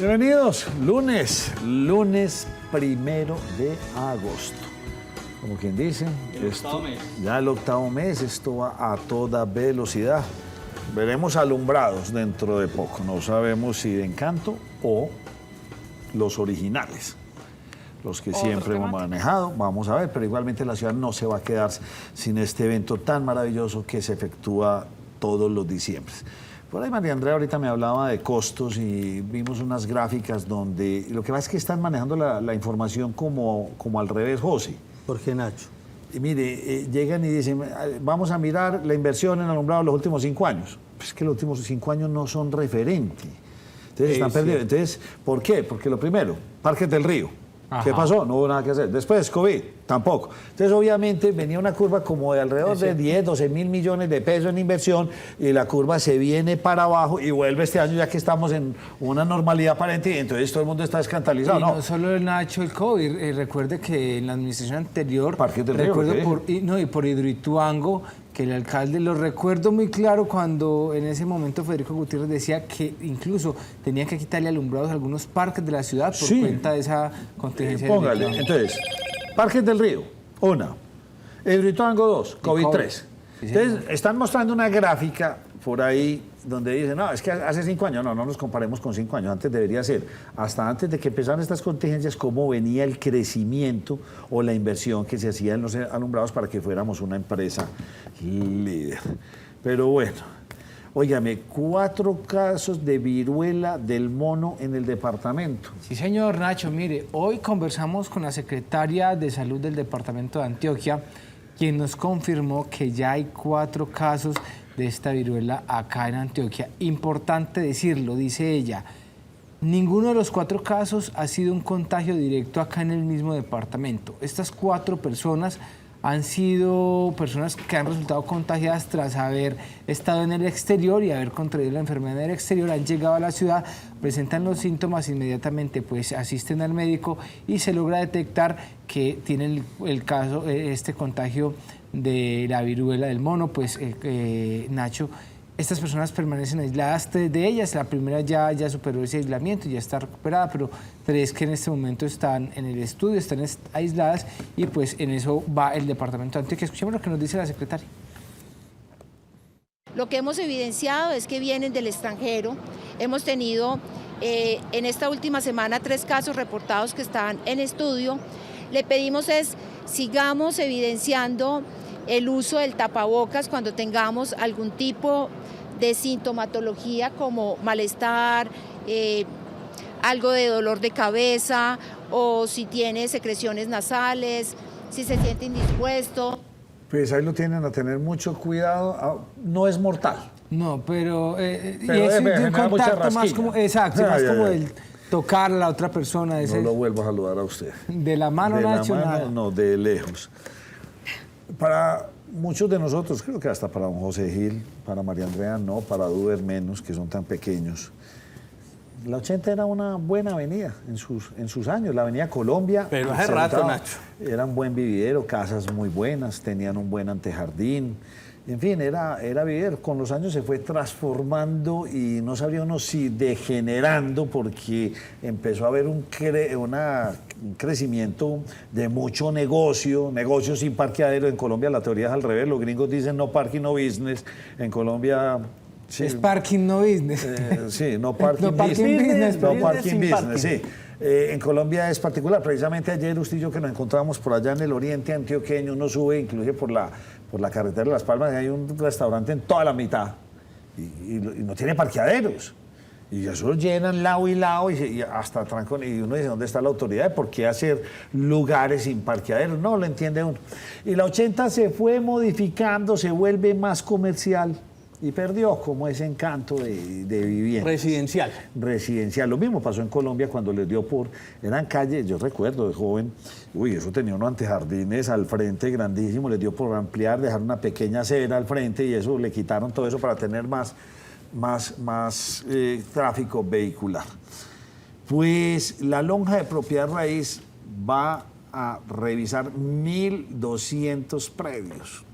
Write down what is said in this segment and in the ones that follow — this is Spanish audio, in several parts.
Bienvenidos, lunes 1 de agosto. Como quien dice, ya el octavo mes, esto va a toda velocidad. Veremos alumbrados dentro de poco, no sabemos si de Encanto o los originales, los que siempre hemos manejado, vamos a ver, pero igualmente la ciudad no se va a quedar sin este evento tan maravilloso que se efectúa todos los diciembres. Por ahí María Andrea ahorita me hablaba de costos y vimos unas gráficas donde lo que pasa es que están manejando la información como al revés, José. ¿Por qué, Nacho? Y mire, llegan y dicen, vamos a mirar la inversión en alumbrado de los últimos 5 años. Pues es que los últimos 5 años no son referente. Entonces están perdidos. Entonces, ¿por qué? Porque lo primero, Parques del Río. ¿Qué pasó? No hubo nada que hacer. Después, COVID, tampoco. Entonces, obviamente, venía una curva como de alrededor de 10, 12 mil millones de pesos en inversión y la curva se viene para abajo y vuelve este año ya que estamos en una normalidad aparente y entonces todo el mundo está escandalizado. Y no solo Nacho, el COVID. Recuerde que en la administración anterior, Parques del Río, y por Hidroituango, que el alcalde, lo recuerdo muy claro cuando en ese momento Federico Gutiérrez decía que incluso tenía que quitarle alumbrados a algunos parques de la ciudad por cuenta de esa contingencia. Póngale, entonces, Parques del Río, 1, Hidroituango 2, COVID 3. Entonces, están mostrando una gráfica por ahí donde dicen, no, es que hace 5 años, no nos comparemos con 5 años, antes debería ser, hasta antes de que empezaran estas contingencias, cómo venía el crecimiento o la inversión que se hacía en los alumbrados para que fuéramos una empresa líder. Pero bueno, óigame, 4 casos de viruela del mono en el departamento. Sí, señor Nacho, mire, hoy conversamos con la secretaria de Salud del departamento de Antioquia, quien nos confirmó que ya hay 4 casos de esta viruela acá en Antioquia. Importante decirlo, dice ella, ninguno de los 4 casos ha sido un contagio directo acá en el mismo departamento. Estas 4 personas han sido personas que han resultado contagiadas tras haber estado en el exterior y haber contraído la enfermedad en el exterior, han llegado a la ciudad, presentan los síntomas, inmediatamente pues asisten al médico y se logra detectar que tienen el caso, este contagio de la viruela del mono. Pues Nacho, estas personas permanecen aisladas, 3 de ellas, la primera ya superó ese aislamiento, ya está recuperada, pero 3 que en este momento están en el estudio, están aisladas y pues en eso va el departamento de Antioquia. Escuchemos lo que nos dice la secretaria. Lo que hemos evidenciado es que vienen del extranjero. Hemos tenido en esta última semana 3 casos reportados que están en estudio. Le pedimos sigamos evidenciando el uso del tapabocas cuando tengamos algún tipo de sintomatología como malestar, algo de dolor de cabeza o si tiene secreciones nasales, si se siente indispuesto. Pues ahí lo tienen a tener mucho cuidado, no es mortal. No, pero y es un contacto más como, exacto, más como el tocar a la otra persona. No lo vuelvo a saludar a usted. De la mano, Nacho, nada. No, de lejos. Para muchos de nosotros, creo que hasta para don José Gil, para María Andrea no, para Duber menos, que son tan pequeños. La 80 era una buena avenida en sus años, la avenida Colombia. Pero hace rato, Nacho. Era un buen vividero, casas muy buenas, tenían un buen antejardín. En fin, era vivir. Con los años se fue transformando y no sabía uno si degenerando porque empezó a haber un crecimiento de mucho negocio sin parqueadero. En Colombia la teoría es al revés, los gringos dicen no parking, no business. En Colombia... Sí, es parking, no business. Sí, no parking, business. No parking business, sí. En Colombia es particular. Precisamente ayer usted y yo que nos encontramos por allá en el oriente antioqueño, uno sube incluso por la carretera de Las Palmas, y hay un restaurante en toda la mitad y no tiene parqueaderos. Y eso llenan lado y lado y hasta trancón. Y uno dice, ¿dónde está la autoridad? ¿Por qué hacer lugares sin parqueaderos? No lo entiende uno. Y la 80 se fue modificando, se vuelve más comercial y perdió como ese encanto de vivienda. Residencial. Residencial. Lo mismo pasó en Colombia cuando les dio eran calles, yo recuerdo de joven, eso tenía unos antejardines al frente grandísimos, les dio por ampliar, dejar una pequeña acera al frente y eso le quitaron todo eso para tener más tráfico vehicular. Pues la lonja de propiedad raíz va a revisar 1.200 predios.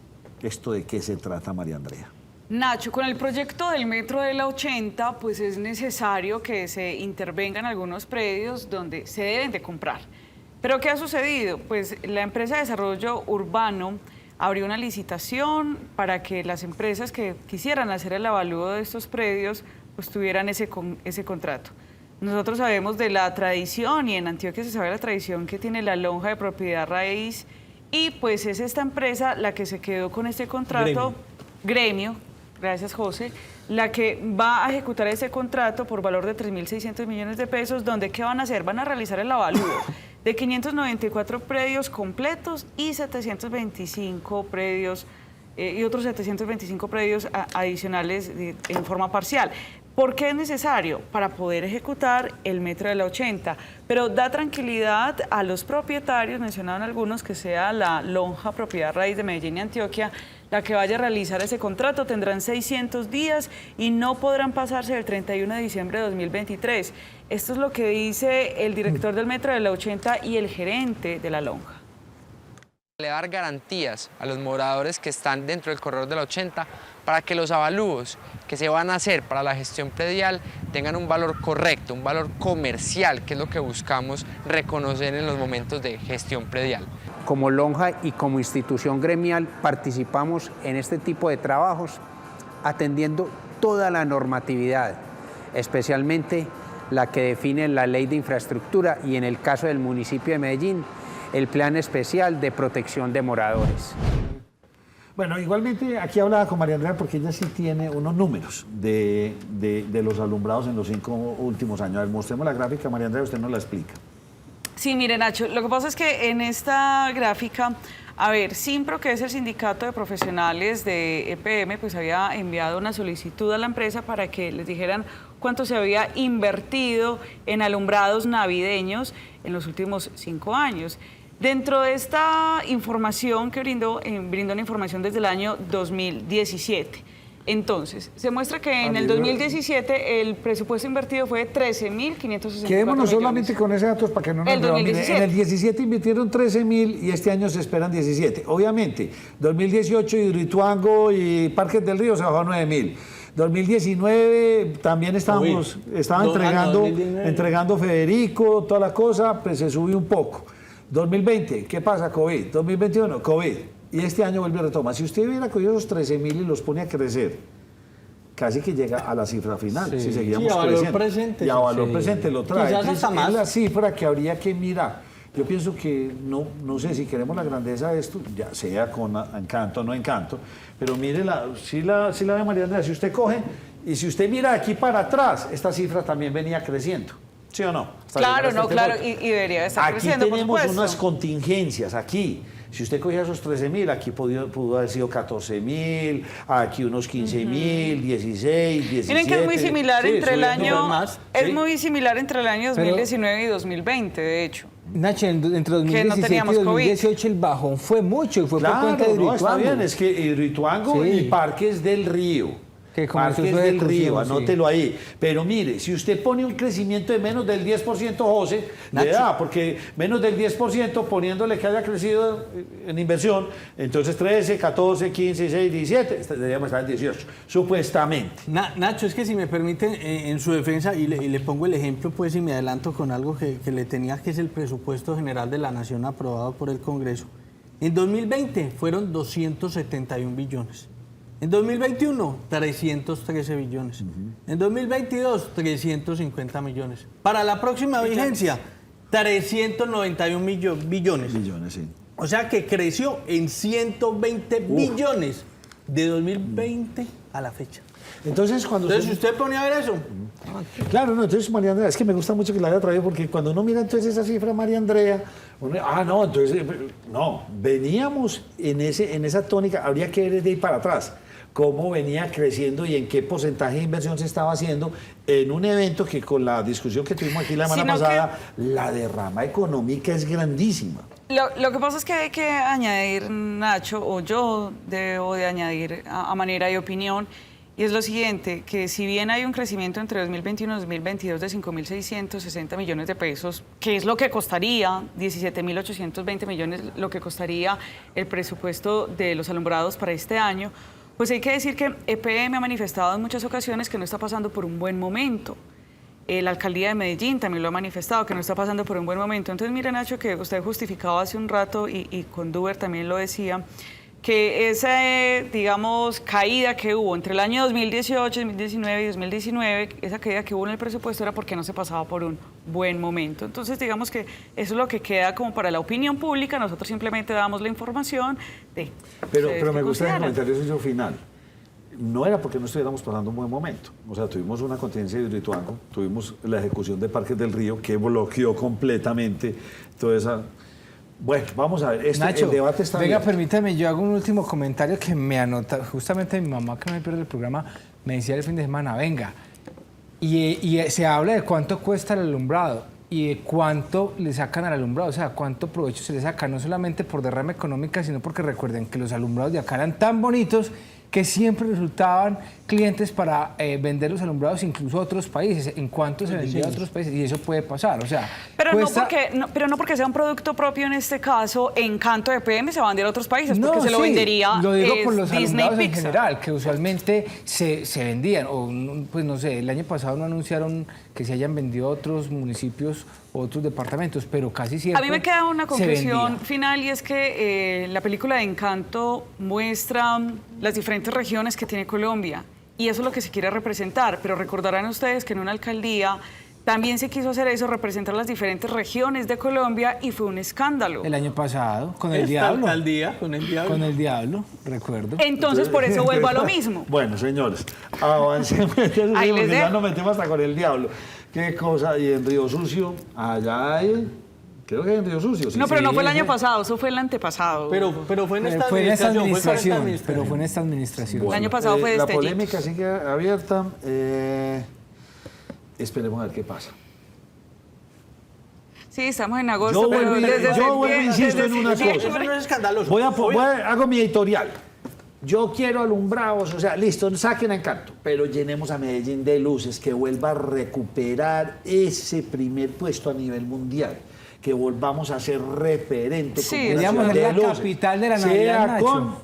¿Esto de qué se trata, María Andrea? Nacho, con el proyecto del metro de la 80, pues es necesario que se intervengan algunos predios donde se deben de comprar. ¿Pero qué ha sucedido? Pues la empresa de desarrollo urbano abrió una licitación para que las empresas que quisieran hacer el avalúo de estos predios pues tuvieran ese contrato. Nosotros sabemos de la tradición, y en Antioquia se sabe la tradición que tiene la lonja de propiedad raíz, y pues es esta empresa la que se quedó con este contrato, Gremio, gracias José, la que va a ejecutar ese contrato por valor de 3.600 millones de pesos, donde ¿qué van a hacer? Van a realizar el avalúo de 594 predios completos y 725 predios y otros 725 predios adicionales en forma parcial. ¿Por qué es necesario? Para poder ejecutar el metro de la 80, pero da tranquilidad a los propietarios, mencionaban algunos, que sea la lonja propiedad raíz de Medellín y Antioquia la que vaya a realizar ese contrato. Tendrán 600 días y no podrán pasarse del 31 de diciembre de 2023. Esto es lo que dice el director del metro de la 80 y el gerente de la lonja. Le dar garantías a los moradores que están dentro del corredor de la 80 para que los avalúos que se van a hacer para la gestión predial tengan un valor correcto, un valor comercial, que es lo que buscamos reconocer en los momentos de gestión predial. Como lonja y como institución gremial participamos en este tipo de trabajos atendiendo toda la normatividad, especialmente la que define la Ley de Infraestructura y, en el caso del municipio de Medellín, el Plan Especial de Protección de Moradores. Bueno, igualmente aquí hablaba con María Andrea porque ella sí tiene unos números de los alumbrados en los 5 últimos años. A ver, mostremos la gráfica, María Andrea, usted nos la explica. Sí, mire, Nacho, lo que pasa es que en esta gráfica, a ver, Simpro, que es el sindicato de profesionales de EPM, pues había enviado una solicitud a la empresa para que les dijeran cuánto se había invertido en alumbrados navideños en los últimos 5 años. Dentro de esta información que brindó una información desde el año 2017. Entonces, se muestra que en el 2017 el presupuesto invertido fue de 13.564 Quedémonos millones. solamente con ese datos para que no nos olvidemos. En el 17 invirtieron 13.000 y este año se esperan 17. Obviamente, 2018 Hidroituango y Parques del Río se bajó a 9.000. 2019 también estaba entregando Federico, toda la cosa, pues se subió un poco. 2020, ¿qué pasa? COVID. 2021, COVID. Y este año vuelve a retomar. Si usted hubiera cogido esos 13.000 y los pone a crecer, casi que llega a la cifra final. Sí. Si seguíamos y a valor creciendo. presente. Y a valor presente lo trae. Quizás hasta más. Es la cifra que habría que mirar. Yo pienso que, no sé, si queremos la grandeza de esto, ya sea con encanto o no encanto, pero mire, si la ve María Andrea, si usted coge, y si usted mira aquí para atrás, esta cifra también venía creciendo. ¿Sí o no? Claro, no, claro, y debería estar creciendo, por supuesto. Aquí tenemos unas contingencias, aquí. Si usted cogía esos 13.000, aquí pudo haber sido 14.000, aquí unos 15.000, 16, 17. Miren que es muy similar entre el año... Sí. muy similar entre el año 2019 y 2020, de hecho. Nacho, entre 2017 y 2018 el bajón fue mucho y fue por cuenta de Hidroituango. No, está bien, es que Hidroituango y Parques del Río. Parques del Río, anótelo ahí. Pero mire, si usted pone un crecimiento de menos del 10%, José, le da, porque menos del 10% poniéndole que haya crecido en inversión, entonces 13, 14, 15, 16, 17, deberíamos estar en 18, supuestamente. Nacho, es que si me permiten, en su defensa, y le pongo el ejemplo, pues, y me adelanto con algo que le tenía, que es el presupuesto general de la Nación aprobado por el Congreso. En 2020 fueron 271 billones. En 2021, 313 billones. En 2022, 350 millones. Para la próxima vigencia, 391 billones. Sí. O sea que creció en 120 billones de 2020 a la fecha. Entonces, si usted pone a ver eso. Claro, no, entonces María Andrea, es que me gusta mucho que la haya traído, porque cuando uno mira entonces esa cifra, María Andrea, veníamos en esa tónica, habría que ver desde ahí para atrás cómo venía creciendo y en qué porcentaje de inversión se estaba haciendo en un evento que, con la discusión que tuvimos aquí la semana pasada, la derrama económica es grandísima. Lo que pasa es que hay que añadir, Nacho, o yo debo de añadir a manera de opinión, y es lo siguiente, que si bien hay un crecimiento entre 2021 y 2022 de 5.660 millones de pesos, que es lo que costaría, 17.820 millones, lo que costaría el presupuesto de los alumbrados para este año, Pues hay que decir que EPM ha manifestado en muchas ocasiones que no está pasando por un buen momento. La alcaldía de Medellín también lo ha manifestado, que no está pasando por un buen momento. Entonces, mire, Nacho, que usted justificaba hace un rato, y con Duber también lo decía, que esa, digamos, caída que hubo entre el año 2018, 2019 y 2019, esa caída que hubo en el presupuesto era porque no se pasaba por un buen momento. Entonces, digamos que eso es lo que queda como para la opinión pública. Nosotros simplemente damos la información de... Pero me gusta el comentario suyo final. No era porque no estuviéramos pasando un buen momento. O sea, tuvimos una contingencia de Hidroituango, tuvimos la ejecución de Parques del Río, que bloqueó completamente toda esa... Bueno, vamos a ver, Nacho, el debate está venga, abierto. permítame, yo hago un último comentario que me anota, justamente mi mamá, que no me pierde el programa, me decía el fin de semana, venga, y se habla de cuánto cuesta el alumbrado y de cuánto le sacan al alumbrado, o sea, cuánto provecho se le saca, no solamente por derrama económica, sino porque recuerden que los alumbrados de acá eran tan bonitos que siempre resultaban clientes para vender los alumbrados incluso a otros países, en cuanto se vendía a otros países, y eso puede pasar, o sea... Pero, cuesta... pero no porque sea un producto propio en este caso, Encanto de EPM se va a vender a otros países, porque se lo vendería lo digo por los Disney alumbrados en Pixar. general, que usualmente se vendían, o pues no sé, el año pasado no anunciaron que se hayan vendido a otros municipios o otros departamentos, pero casi siempre A mí me queda una conclusión vendía. final, y es que la película de Encanto muestra las diferentes regiones que tiene Colombia, y eso es lo que se quiere representar, pero recordarán ustedes que en una alcaldía también se quiso hacer eso, representar las diferentes regiones de Colombia, y fue un escándalo. El año pasado, con el Esta diablo. alcaldía, con el diablo. Con el diablo, recuerdo. Entonces, por eso vuelvo a lo mismo. Bueno, señores, avancemos. Ahí les Ya dejo. nos metemos hasta con el diablo. Qué cosa, y en Río Sucio, allá hay... Creo que en Río Sucio. Sí, No, pero no sí, fue el año sí. pasado, eso fue el antepasado. Pero fue en esta Fue en esta administración. administración, pero fue en esta administración. El año pasado fue La destellitos. polémica sigue abierta. Esperemos a ver qué pasa. Sí, estamos en agosto, Yo pero vuelvo, desde yo vuelvo e insisto en una septiembre- cosa. Eso no es escandaloso. Hago mi editorial. Yo quiero alumbrados, o sea, listo, saquen a Encanto, pero llenemos a Medellín de luces, que vuelva a recuperar ese primer puesto a nivel mundial, que volvamos a ser referente Sí, como una deberíamos ciudad ser de la luces. capital de la Sea Navidad, Nacho. con,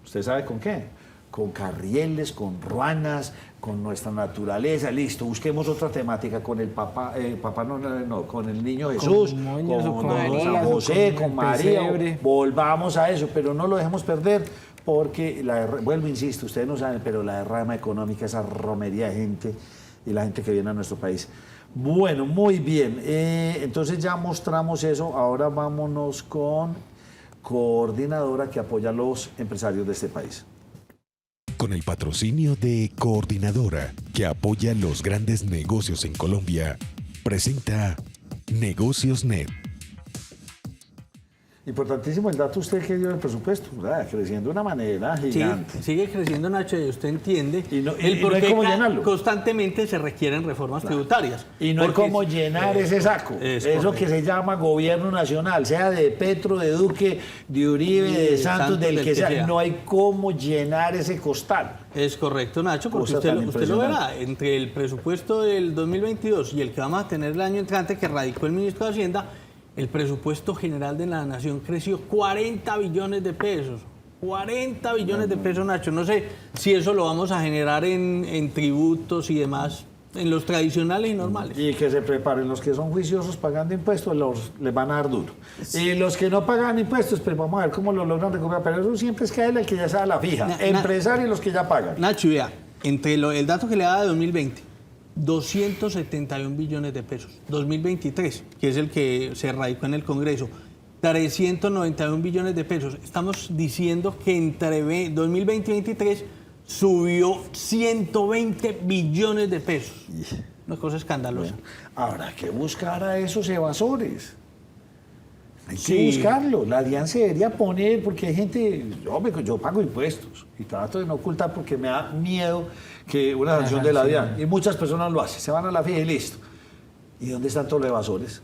¿usted sabe con qué? Con carrieles, con ruanas, con nuestra naturaleza, listo, busquemos otra temática con el papá, con el niño Jesús, moños o con con San bolas o José, con con el María, pesebre. volvamos a eso, pero no lo dejemos perder, porque, vuelvo, insisto, ustedes no saben, pero la derrama económica, esa romería de gente y la gente que viene a nuestro país. Bueno, muy bien, entonces ya mostramos eso, ahora vámonos con Coordinadora, que apoya a los empresarios de este país. Con el patrocinio de Coordinadora, que apoya los grandes negocios en Colombia, presenta Negocios Net. Importantísimo el dato usted que dio del presupuesto, ¿verdad? Creciendo de una manera Sí, gigante. sigue creciendo, Nacho, y usted entiende Y no el por hay qué cómo llenarlo. constantemente se requieren reformas tributarias. Y no hay Porque cómo llenar ese saco. es Eso correcto. que se llama gobierno nacional, sea de Petro, de Duque, de Uribe, de Santos, del que sea. No hay cómo llenar ese costal. Es correcto, Nacho, porque Cosa tan usted lo verá. impresionante. Entre el presupuesto del 2022 y el que vamos a tener el año entrante, que radicó el ministro de Hacienda, el presupuesto general de la Nación creció 40 billones de pesos. 40 billones de pesos, Nacho. No sé si eso lo vamos a generar en tributos y demás, en los tradicionales y normales. Y que se preparen los que son juiciosos pagando impuestos, les van a dar duro. Y los que no pagan impuestos, pues vamos a ver cómo lo logran recuperar. Pero eso siempre es que el que ya sabe la fija. Empresarios y los que ya pagan. Nacho, vea, entre el dato que le da de 2020, 271 billones de pesos. 2023, que es el que se radicó en el Congreso, 391 billones de pesos. Estamos diciendo que entre 2020 y 2023 subió 120 billones de pesos. Una cosa escandalosa. Habrá que buscar a esos evasores. Hay que Sí. buscarlo. La DIAN se debería poner, porque hay gente, yo pago impuestos y trato de no ocultar porque me da miedo que una sanción de la DIAN. Y muchas personas lo hacen, se van a la fija y listo. ¿Y dónde están todos los evasores?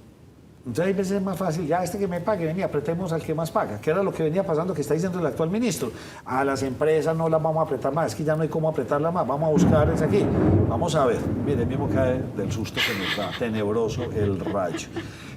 Entonces hay veces es más fácil, ya que me pague, venía, apretemos al que más paga, que era lo que venía pasando, que está diciendo el actual ministro. A las empresas no las vamos a apretar más, es que ya no hay cómo apretarlas más, vamos a buscar es aquí. Vamos a ver, mire, mismo cae del susto que nos da, tenebroso el rayo.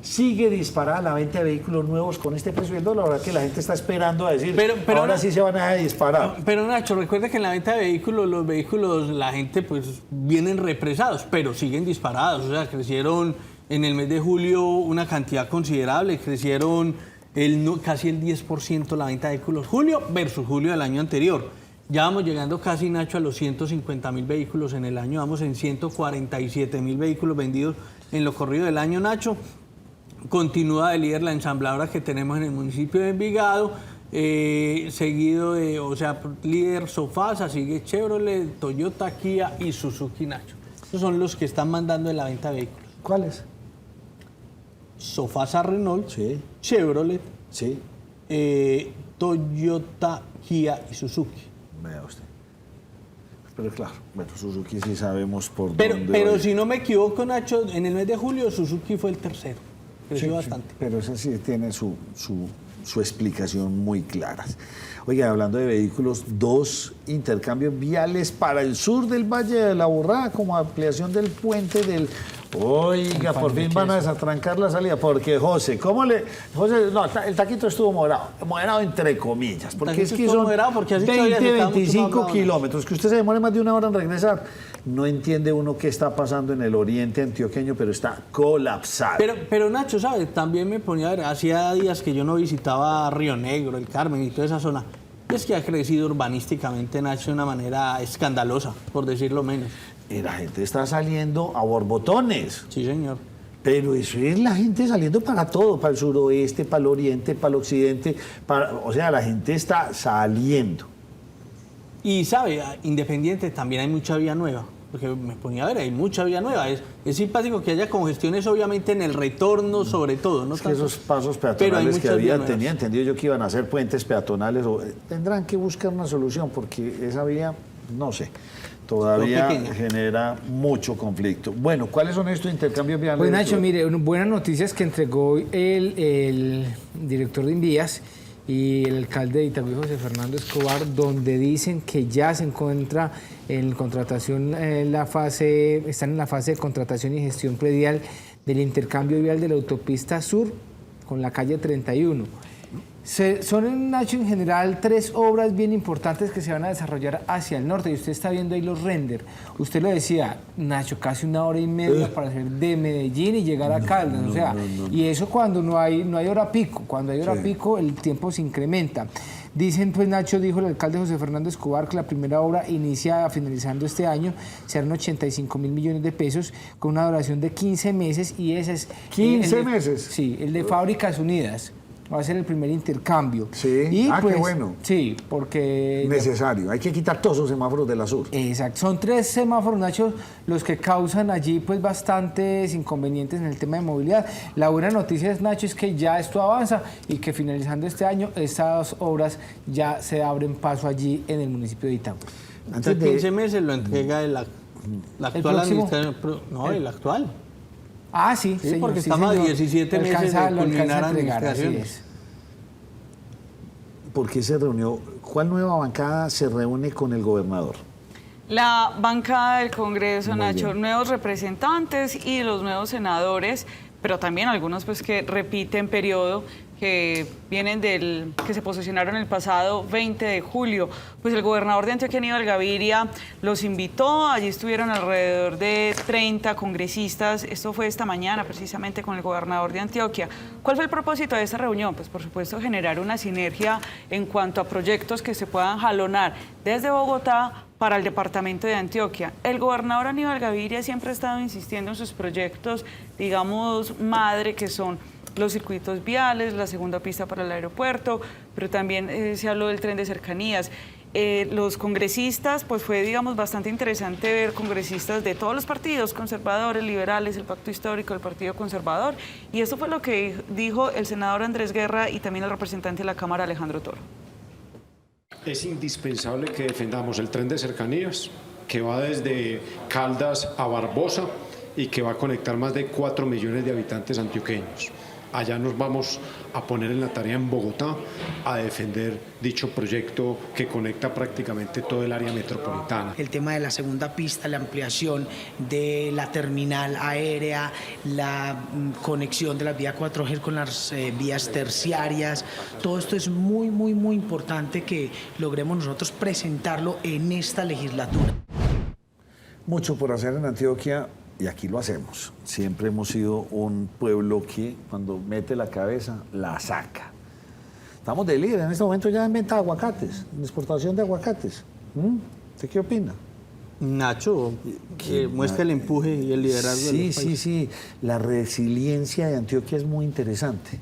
sigue disparada la venta de vehículos nuevos con este precio del dólar. La verdad que la gente está esperando a decir, pero ahora sí se van a disparar. Pero Nacho, recuerda que en la venta de vehículos, los vehículos, la gente pues vienen represados, pero siguen disparados. O sea, crecieron en el mes de julio una cantidad considerable, crecieron casi el 10% la venta de vehículos, julio versus julio del año anterior. Ya vamos llegando casi, Nacho, a los 150.000 vehículos en el año, vamos en 147.000 vehículos vendidos en lo corrido del año, Nacho. Continúa de líder la ensambladora que tenemos en el municipio de Envigado, seguido de, líder Sofasa, sigue Chevrolet, Toyota, Kia y Suzuki, Nacho. Esos son los que están mandando en la venta de vehículos. ¿Cuáles? Sofasa, Renault, sí. Chevrolet, sí. Toyota, Kia y Suzuki. Vea usted. Pero claro, bueno, Suzuki sí sabemos por dónde. Pero hoy. si no me equivoco, Nacho, en el mes de julio Suzuki fue el tercero. Creció bastante. Sí, pero eso sí tiene su explicación muy clara. Oiga, hablando de vehículos, 2 intercambios viales para el sur del Valle de la Burrada, como ampliación del puente del... Oiga, por fin van a desatrancar la salida, porque José, no, el taquito estuvo moderado entre comillas, porque es que son 20-25 kilómetros, que usted se demore más de una hora en regresar. No entiende uno qué está pasando en el oriente antioqueño, pero está colapsado. Pero Nacho, ¿sabes? También me ponía a ver, hacía días que yo no visitaba Río Negro, el Carmen y toda esa zona. Y es que ha crecido urbanísticamente, Nacho, de una manera escandalosa, por decirlo menos. Y la gente está saliendo a borbotones. Sí, señor. Pero eso es la gente saliendo para todo, para el suroeste, para el oriente, para el occidente. O sea, la gente está saliendo. Y, ¿sabe? Independiente también hay mucha vía nueva. Porque me ponía a ver, hay mucha vía nueva. Es simpático que haya congestiones, obviamente, en el retorno, sobre todo. ¿No? Es que esos pasos peatonales que tenía entendido yo que iban a ser puentes peatonales. Tendrán que buscar una solución, porque esa vía, no sé, todavía genera mucho conflicto. Bueno, ¿cuáles son estos intercambios viales? Pues Nacho, mire, buenas noticias que entregó el director de Invías y el alcalde de Itagüí, José Fernando Escobar, donde dicen que ya se encuentra en contratación, están en la fase de contratación y gestión predial del intercambio vial de la autopista sur con la calle 31. Son, Nacho, en general 3 obras bien importantes que se van a desarrollar hacia el norte, y usted está viendo ahí los render. Usted lo decía, Nacho, casi 1 hora y media para salir de Medellín y llegar a Caldas, y eso cuando no hay hora pico. Cuando hay hora pico el tiempo se incrementa. Dicen, pues Nacho, dijo el alcalde José Fernando Escobar, que la primera obra inicia finalizando este año, serán 85.000 millones de pesos con una duración de 15 meses, y ese es... ¿15 meses? Sí, el de Fábricas Unidas. Va a ser el primer intercambio. Sí, y qué bueno. Sí, porque... Necesario, hay que quitar todos esos semáforos de la sur. Exacto, son 3 semáforos, Nacho, los que causan allí pues bastantes inconvenientes en el tema de movilidad. La buena noticia es, Nacho, es que ya esto avanza y que finalizando este año estas obras ya se abren paso allí en el municipio de Itagüí. Antes de 15 meses lo entrega la actual administración. No, el actual. Ah, sí, sí, señor, porque estamos a 17 meses de culminar administraciones. ¿Por qué se reunió? ¿Cuál nueva bancada se reúne con el gobernador? La bancada del Congreso, Nacho, nuevos representantes y los nuevos senadores, pero también algunos pues que repiten periodo, que vienen que se posicionaron el pasado 20 de julio. Pues el gobernador de Antioquia, Aníbal Gaviria, los invitó. Allí estuvieron alrededor de 30 congresistas. Esto fue esta mañana precisamente con el gobernador de Antioquia. ¿Cuál fue el propósito de esta reunión? Pues por supuesto generar una sinergia en cuanto a proyectos que se puedan jalonar desde Bogotá para el departamento de Antioquia. El gobernador Aníbal Gaviria siempre ha estado insistiendo en sus proyectos, digamos, madre, que son los circuitos viales, la segunda pista para el aeropuerto, pero también se habló del tren de cercanías. Los congresistas, pues fue, digamos, bastante interesante ver congresistas de todos los partidos, conservadores, liberales, el Pacto Histórico, el Partido Conservador, y esto fue lo que dijo el senador Andrés Guerra y también el representante de la Cámara, Alejandro Toro. Es indispensable que defendamos el tren de cercanías, que va desde Caldas a Barbosa y que va a conectar más de 4 millones de habitantes antioqueños. Allá nos vamos a poner en la tarea en Bogotá a defender dicho proyecto que conecta prácticamente todo el área metropolitana. El tema de la segunda pista, la ampliación de la terminal aérea, la conexión de la vía 4G con las vías terciarias, todo esto es muy importante que logremos nosotros presentarlo en esta legislatura. Mucho por hacer en Antioquia y aquí lo hacemos. Siempre hemos sido un pueblo que cuando mete la cabeza, la saca. Estamos de líder en este momento ya en venta de aguacates, en exportación de aguacates. ¿Usted qué opina? Nacho, que muestra el empuje y el liderazgo de los países. Sí. La resiliencia de Antioquia es muy interesante.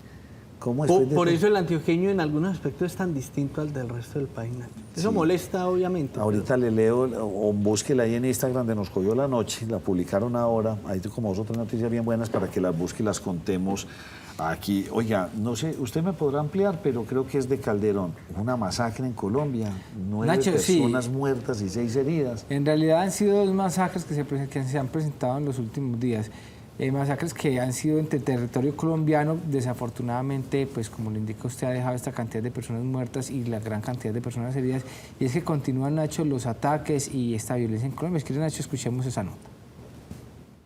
¿Cómo Por eso el antioqueño en algunos aspectos es tan distinto al del resto del país, Nacho. Eso molesta, obviamente. Ahorita le leo, o búsquela ahí en Instagram de Nos Cogió la Noche, la publicaron ahora. Hay como dos o tres noticias bien buenas para que las busque y las contemos aquí. Oiga, no sé, usted me podrá ampliar, pero creo que es de Calderón. Una masacre en Colombia, 9 personas muertas y 6 heridas. En realidad han sido 2 masacres que se han presentado en los últimos días. Masacres que han sido entre territorio colombiano, desafortunadamente, pues como le indica usted, ha dejado esta cantidad de personas muertas y la gran cantidad de personas heridas, y es que continúan, Nacho, los ataques y esta violencia en Colombia. Si quiere, Nacho, escuchemos esa nota.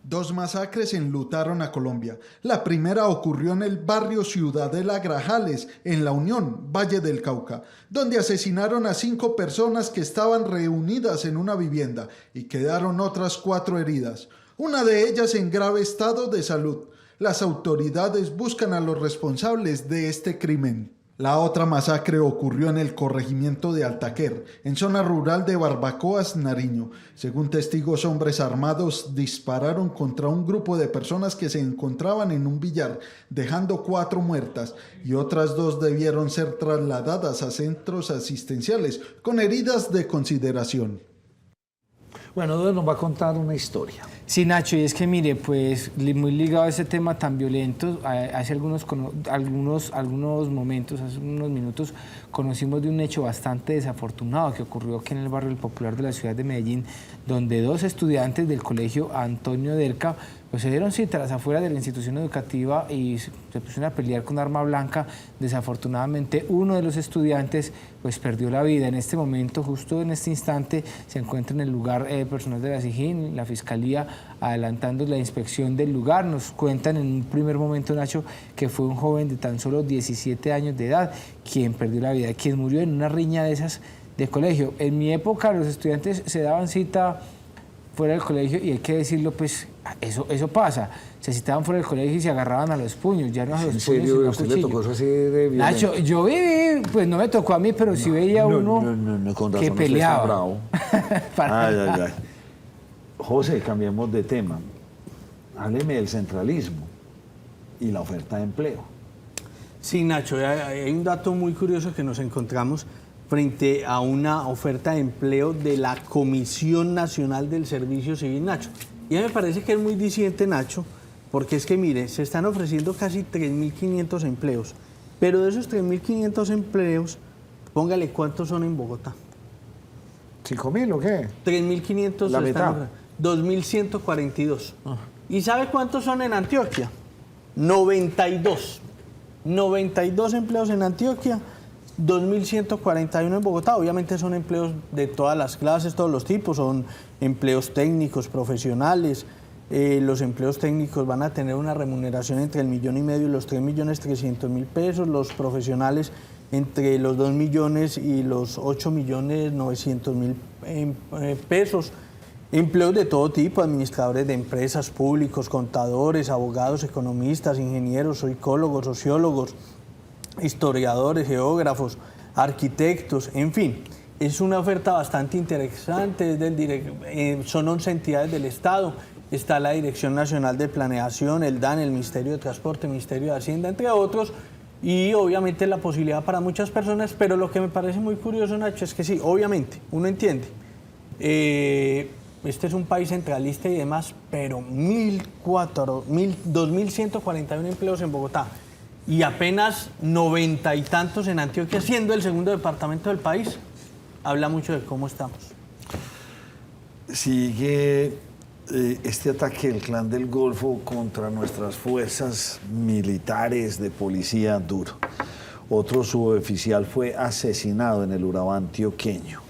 2 masacres enlutaron a Colombia. La primera ocurrió en el barrio Ciudadela Grajales, en La Unión, Valle del Cauca, donde asesinaron a 5 personas que estaban reunidas en una vivienda y quedaron otras 4 heridas. Una de ellas en grave estado de salud. Las autoridades buscan a los responsables de este crimen. La otra masacre ocurrió en el corregimiento de Altaquer, en zona rural de Barbacoas, Nariño. Según testigos, hombres armados dispararon contra un grupo de personas que se encontraban en un billar, dejando 4 muertas, y otras 2 debieron ser trasladadas a centros asistenciales con heridas de consideración. Bueno, Duda nos va a contar una historia. Sí, Nacho, y es que mire, pues muy ligado a ese tema tan violento, hace algunos minutos conocimos de un hecho bastante desafortunado que ocurrió aquí en el barrio El Popular de la ciudad de Medellín, donde 2 estudiantes del colegio Antonio Delca pues se dieron cita a las afueras de la institución educativa y se pusieron a pelear con arma blanca. Desafortunadamente, uno de los estudiantes pues perdió la vida. En este momento, justo en este instante, se encuentra en el lugar personal de la SIJIN, la Fiscalía, adelantando la inspección del lugar. Nos cuentan en un primer momento, Nacho, que fue un joven de tan solo 17 años de edad quien perdió la vida, quien murió en una riña de esas de colegio. En mi época, los estudiantes se daban cita fuera del colegio y hay que decirlo, pues eso pasa. Se citaban fuera del colegio y se agarraban a los puños, ya no a los puños, sino a ¿Usted cuchillo. le tocó eso así de violento? Nacho, yo viví, pues no me tocó a mí, pero sí veía uno con que razón, peleaba. No bravo. José, cambiemos de tema. Hábleme del centralismo y la oferta de empleo. Sí, Nacho, hay un dato muy curioso que nos encontramos frente a una oferta de empleo de la Comisión Nacional del Servicio Civil, Nacho. Y a mí me parece que es muy disidente, Nacho, porque es que, mire, se están ofreciendo casi 3.500 empleos, pero de esos 3.500 empleos, póngale cuántos son en Bogotá. ¿5.000 o qué? 3.500. La mitad. 2.142. ¿Y sabe cuántos son en Antioquia? 92. 92 empleos en Antioquia, 2.141 en Bogotá. Obviamente son empleos de todas las clases, todos los tipos, son empleos técnicos, profesionales. Los empleos técnicos van a tener una remuneración entre el 1,5 millones y los 3.300.000 pesos, los profesionales entre los 2 millones y los 8.900.000 pesos. Empleos de todo tipo, administradores de empresas, públicos, contadores, abogados, economistas, ingenieros, psicólogos, sociólogos, historiadores, geógrafos, arquitectos, en fin. Es una oferta bastante interesante, son 11 entidades del Estado, está la Dirección Nacional de Planeación, el DAN, el Ministerio de Transporte, el Ministerio de Hacienda, entre otros, y obviamente la posibilidad para muchas personas, pero lo que me parece muy curioso, Nacho, es que sí, obviamente, uno entiende, este es un país centralista y demás, pero 2.141 empleos en Bogotá y apenas 90 y tantos en Antioquia, siendo el segundo departamento del país, habla mucho de cómo estamos. Sigue este ataque del Clan del Golfo contra nuestras fuerzas militares de policía duro. Otro suboficial fue asesinado en el Urabá antioqueño.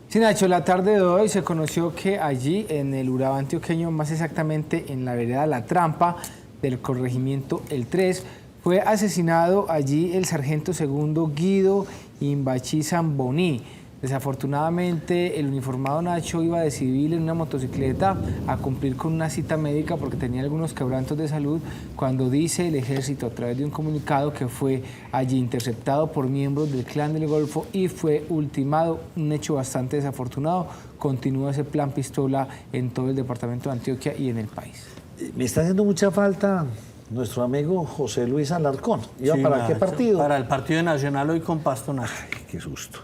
Sí, Nacho, la tarde de hoy se conoció que allí, en el Urabá antioqueño, más exactamente en la vereda La Trampa del corregimiento El 3, fue asesinado allí el sargento segundo Guido Imbachí Zamboní. Desafortunadamente, el uniformado Nacho iba de civil en una motocicleta a cumplir con una cita médica porque tenía algunos quebrantos de salud, cuando dice el ejército a través de un comunicado que fue allí interceptado por miembros del Clan del Golfo y fue ultimado, un hecho bastante desafortunado. Continúa ese plan pistola en todo el departamento de Antioquia y en el país. Me está haciendo mucha falta nuestro amigo José Luis Alarcón. ¿Iba Sí, para Nacho, qué partido? Para el Partido Nacional hoy con Pasto, Nacho. Ay, qué susto.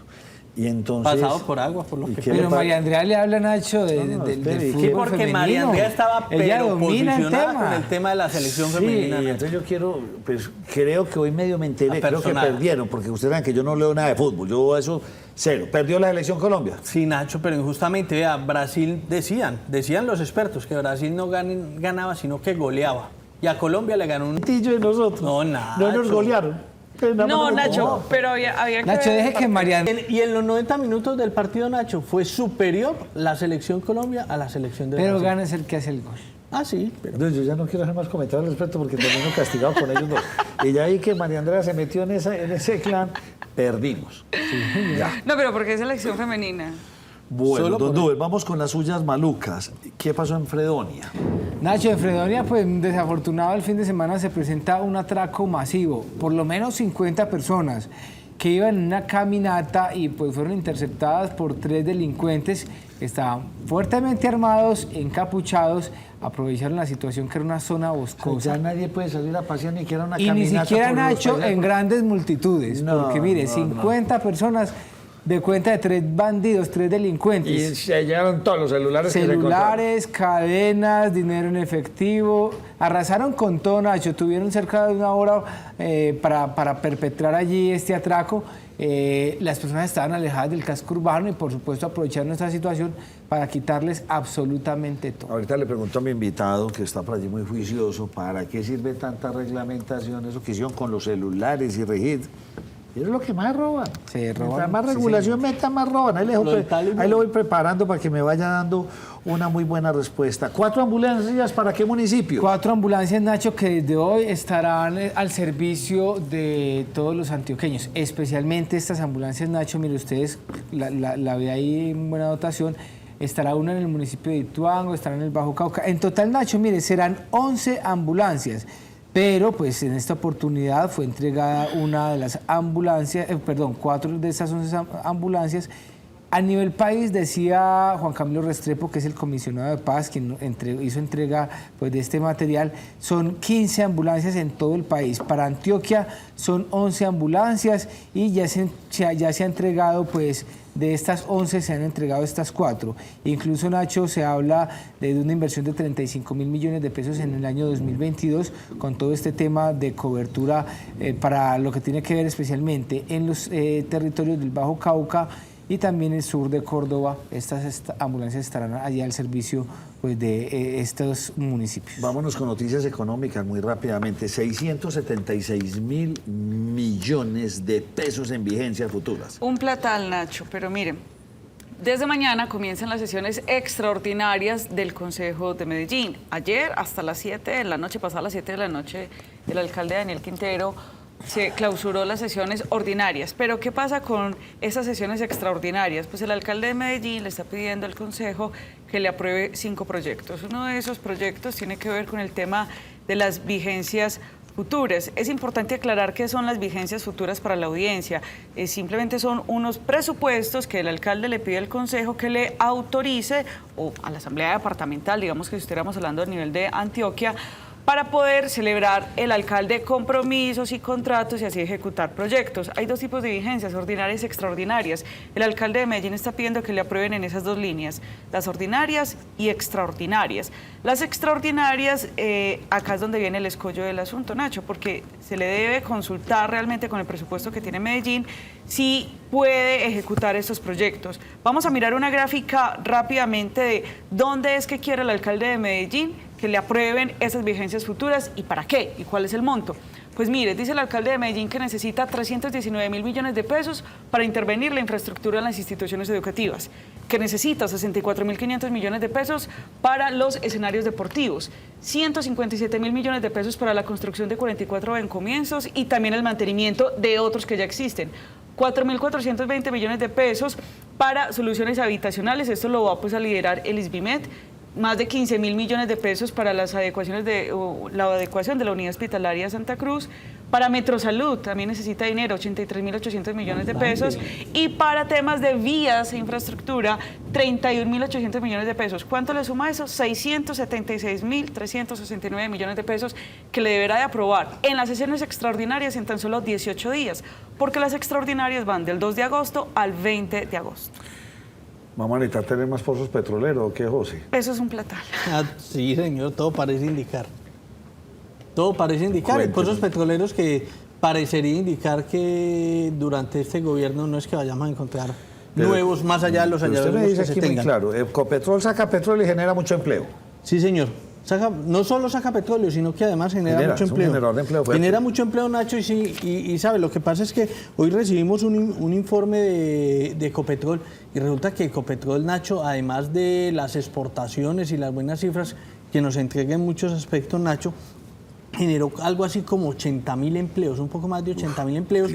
Y entonces, pasado por agua, por lo que Pero María Andrea le habla, Nacho, del fútbol porque femenino. María Andrea estaba Ella domina el posicionada tema. con el tema de la selección sí, femenina. y entonces yo quiero, pues creo que hoy medio me enteré, creo que Personal. perdieron, porque ustedes saben que yo no leo nada de fútbol, yo eso cero. ¿Perdió la selección Colombia? Sí, Nacho, pero injustamente, vea, Brasil decían los expertos que Brasil no ganaba, sino que goleaba. Y a Colombia le ganó un Tillo de nosotros. No, nada. No nos golearon. No, Nacho, pero había que Nacho, ver deje que María Y en los 90 minutos del partido, Nacho, fue superior la selección Colombia a la selección de Pero Brasil. gana es el que hace el gol. Ah, sí. Pero... No, yo ya no quiero hacer más comentarios al respecto porque termino castigado con ellos dos. Y ya ahí que María Andrea se metió en ese clan, perdimos. Ya. No, pero porque es selección femenina. Bueno, don Dubel, vamos con las suyas malucas. ¿Qué pasó en Fredonia? Nacho, en Fredonia, pues desafortunado el fin de semana se presenta un atraco masivo. Por lo menos 50 personas que iban en una caminata y pues fueron interceptadas por 3 delincuentes que estaban fuertemente armados, encapuchados, aprovecharon la situación que era una zona boscosa. Ya nadie puede salir a pasear ni siquiera una Y caminata. ni siquiera, por los Nacho, paisajes. en grandes multitudes. No, porque mire, no, 50 personas de cuenta de 3 bandidos, 3 delincuentes. Y se llevaron todos los celulares. Celulares, cadenas, dinero en efectivo. Arrasaron con todo, Nacho. Tuvieron cerca de una hora para perpetrar allí este atraco. Las personas estaban alejadas del casco urbano y, por supuesto, aprovecharon esta situación para quitarles absolutamente todo. Ahorita le pregunto a mi invitado, que está por allí muy juicioso, ¿para qué sirve tanta reglamentación? Eso que hicieron con los celulares y registros. Es lo que más roban. Se roban. Mientras más regulación meta, más roban. Ahí lo voy preparando para que me vaya dando una muy buena respuesta. 4 ambulancias, ¿para qué municipio? 4 ambulancias, Nacho, que desde hoy estarán al servicio de todos los antioqueños. Especialmente estas ambulancias, Nacho, mire, ustedes la ve ahí en buena dotación. Estará una en el municipio de Ituango, estará en el Bajo Cauca. En total, Nacho, mire, serán 11 ambulancias. Pero pues en esta oportunidad fue entregada una de las ambulancias, 4 de esas 11 ambulancias. A nivel país, decía Juan Camilo Restrepo, que es el comisionado de paz, quien hizo entrega pues, de este material, son 15 ambulancias en todo el país. Para Antioquia son 11 ambulancias y ya se ha entregado, pues, de estas 11 se han entregado estas 4. Incluso, Nacho, se habla de una inversión de 35.000 millones de pesos en el año 2022 con todo este tema de cobertura para lo que tiene que ver especialmente en los territorios del Bajo Cauca y también el sur de Córdoba. Estas ambulancias estarán allá al servicio pues, de estos municipios. Vámonos con noticias económicas muy rápidamente. 676.000 millones de pesos en vigencias futuras. Un platal, Nacho, pero miren, desde mañana comienzan las sesiones extraordinarias del Consejo de Medellín. Ayer hasta las 7 de la noche, pasada las 7 de la noche, el alcalde Daniel Quintero se clausuró las sesiones ordinarias. Pero ¿qué pasa con esas sesiones extraordinarias? Pues el alcalde de Medellín le está pidiendo al Consejo que le apruebe 5 proyectos. Uno de esos proyectos tiene que ver con el tema de las vigencias futuras. Es importante aclarar qué son las vigencias futuras para la audiencia. Simplemente son unos presupuestos que el alcalde le pide al Consejo que le autorice, o a la Asamblea Departamental, digamos que si estuviéramos hablando a nivel de Antioquia, para poder celebrar el alcalde compromisos y contratos y así ejecutar proyectos. Hay dos tipos de vigencias, ordinarias y extraordinarias. El alcalde de Medellín está pidiendo que le aprueben en esas dos líneas, las ordinarias y extraordinarias. Las extraordinarias, acá es donde viene el escollo del asunto, Nacho, porque se le debe consultar realmente con el presupuesto que tiene Medellín si puede ejecutar estos proyectos. Vamos a mirar una gráfica rápidamente de dónde es que quiere el alcalde de Medellín que le aprueben esas vigencias futuras y para qué y cuál es el monto. Pues mire, dice el alcalde de Medellín que necesita 319.000 millones de pesos para intervenir la infraestructura en las instituciones educativas, que necesita 64.500 millones de pesos para los escenarios deportivos, 157.000 millones de pesos para la construcción de 44 bencomienzos y también el mantenimiento de otros que ya existen. 4.420 millones de pesos para soluciones habitacionales, esto lo va pues a liderar el ISBIMED, más de 15.000 millones de pesos para las adecuaciones la adecuación de la unidad hospitalaria Santa Cruz, para Metrosalud también necesita dinero, 83.800 millones de pesos, y para temas de vías e infraestructura, 31.800 millones de pesos. ¿Cuánto le suma eso? 676.369 millones de pesos que le deberá de aprobar en las sesiones extraordinarias en tan solo 18 días, porque las extraordinarias van del 2 de agosto al 20 de agosto. ¿Vamos a necesitar tener más pozos petroleros o qué, José? Eso es un platal. Sí, señor, todo parece indicar. Todo parece indicar. Hay pozos petroleros que parecería indicar que durante este gobierno no es que vayamos a encontrar nuevos más allá de los hallazgos que se tengan. Muy claro, Ecopetrol saca petróleo y genera mucho empleo. Sí, señor. No solo saca petróleo, sino que además genera mucho empleo. Un generador de empleo fuerte. Genera mucho empleo, Nacho, y sabe, lo que pasa es que hoy recibimos un informe de Ecopetrol y resulta que Ecopetrol, Nacho, además de las exportaciones y las buenas cifras que nos entrega en muchos aspectos, Nacho, generó algo así como 80.000 empleos, un poco más de 80.000 empleos,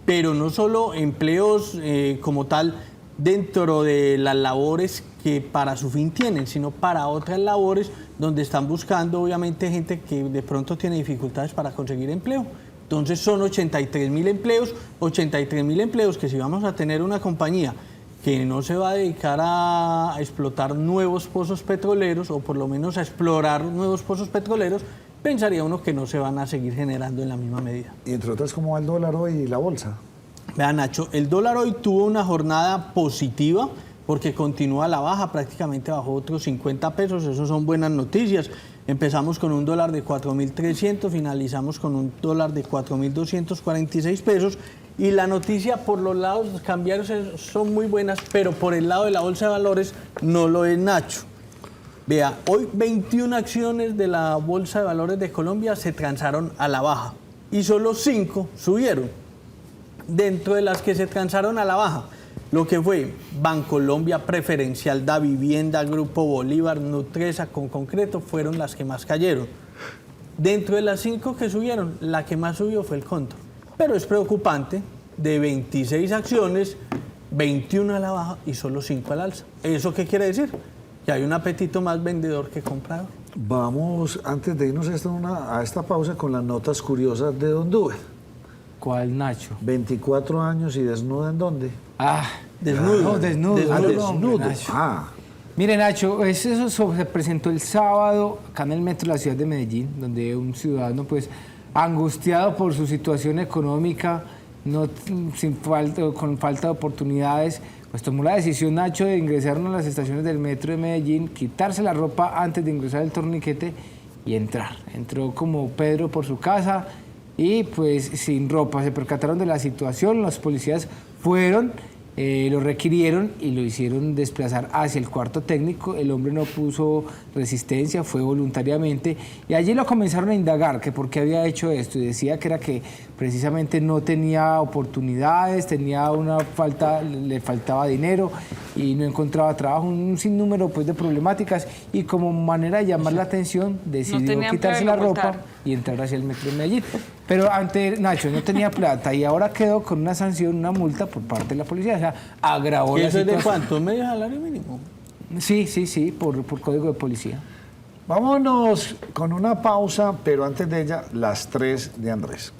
pero no solo empleos como tal dentro de las labores que para su fin tienen, sino para otras labores donde están buscando obviamente gente que de pronto tiene dificultades para conseguir empleo. Entonces son 83.000 empleos que si vamos a tener una compañía que no se va a dedicar a explotar nuevos pozos petroleros o por lo menos a explorar nuevos pozos petroleros, pensaría uno que no se van a seguir generando en la misma medida. Y entre otras, ¿cómo va el dólar hoy y la bolsa? Vean, Nacho, el dólar hoy tuvo una jornada positiva porque continúa a la baja, prácticamente bajó otros 50 pesos, eso son buenas noticias. Empezamos con un dólar de 4.300, finalizamos con un dólar de 4.246 pesos y la noticia por los lados cambiarios son muy buenas, pero por el lado de la bolsa de valores no lo es, Nacho. Vea, hoy 21 acciones de la Bolsa de Valores de Colombia se transaron a la baja y solo 5 subieron. Dentro de las que se transaron a la baja, lo que fue Bancolombia, Preferencial, Davivienda, Grupo Bolívar, Nutresa, con concreto, fueron las que más cayeron. Dentro de las 5 que subieron, la que más subió fue el Condor. Pero es preocupante, de 26 acciones, 21 a la baja y solo 5 al alza. ¿Eso qué quiere decir? Que hay un apetito más vendedor que comprador. Vamos, antes de irnos a esta pausa, con las notas curiosas de Don Dube. ¿Cuál, Nacho? 24 años y desnuda, ¿en dónde? Desnudo. No, desnudo. Desnudo. Nacho. Mire, Nacho, eso se presentó el sábado acá en el metro de la ciudad de Medellín, donde un ciudadano, pues, angustiado por su situación económica, con falta de oportunidades, pues tomó la decisión, Nacho, de ingresar a las estaciones del metro de Medellín, quitarse la ropa antes de ingresar el torniquete y entrar. Entró como Pedro por su casa y pues sin ropa. Se percataron de la situación, los policías fueron, lo requirieron y lo hicieron desplazar hacia el cuarto técnico. El hombre no puso resistencia, fue voluntariamente y allí lo comenzaron a indagar que por qué había hecho esto y decía que era que precisamente no tenía oportunidades, le faltaba dinero y no encontraba trabajo, un sinnúmero pues de problemáticas y como manera de llamar la atención decidió quitarse la ropa y entrar hacia el metro de Medellín. Pero antes, Nacho, no tenía plata y ahora quedó con una sanción, una multa por parte de la policía. O sea, agravó la situación. ¿Eso es de cuánto? ¿Medio salario mínimo? Sí, por código de policía. Vámonos con una pausa, pero antes de ella, las 3 de Andrés.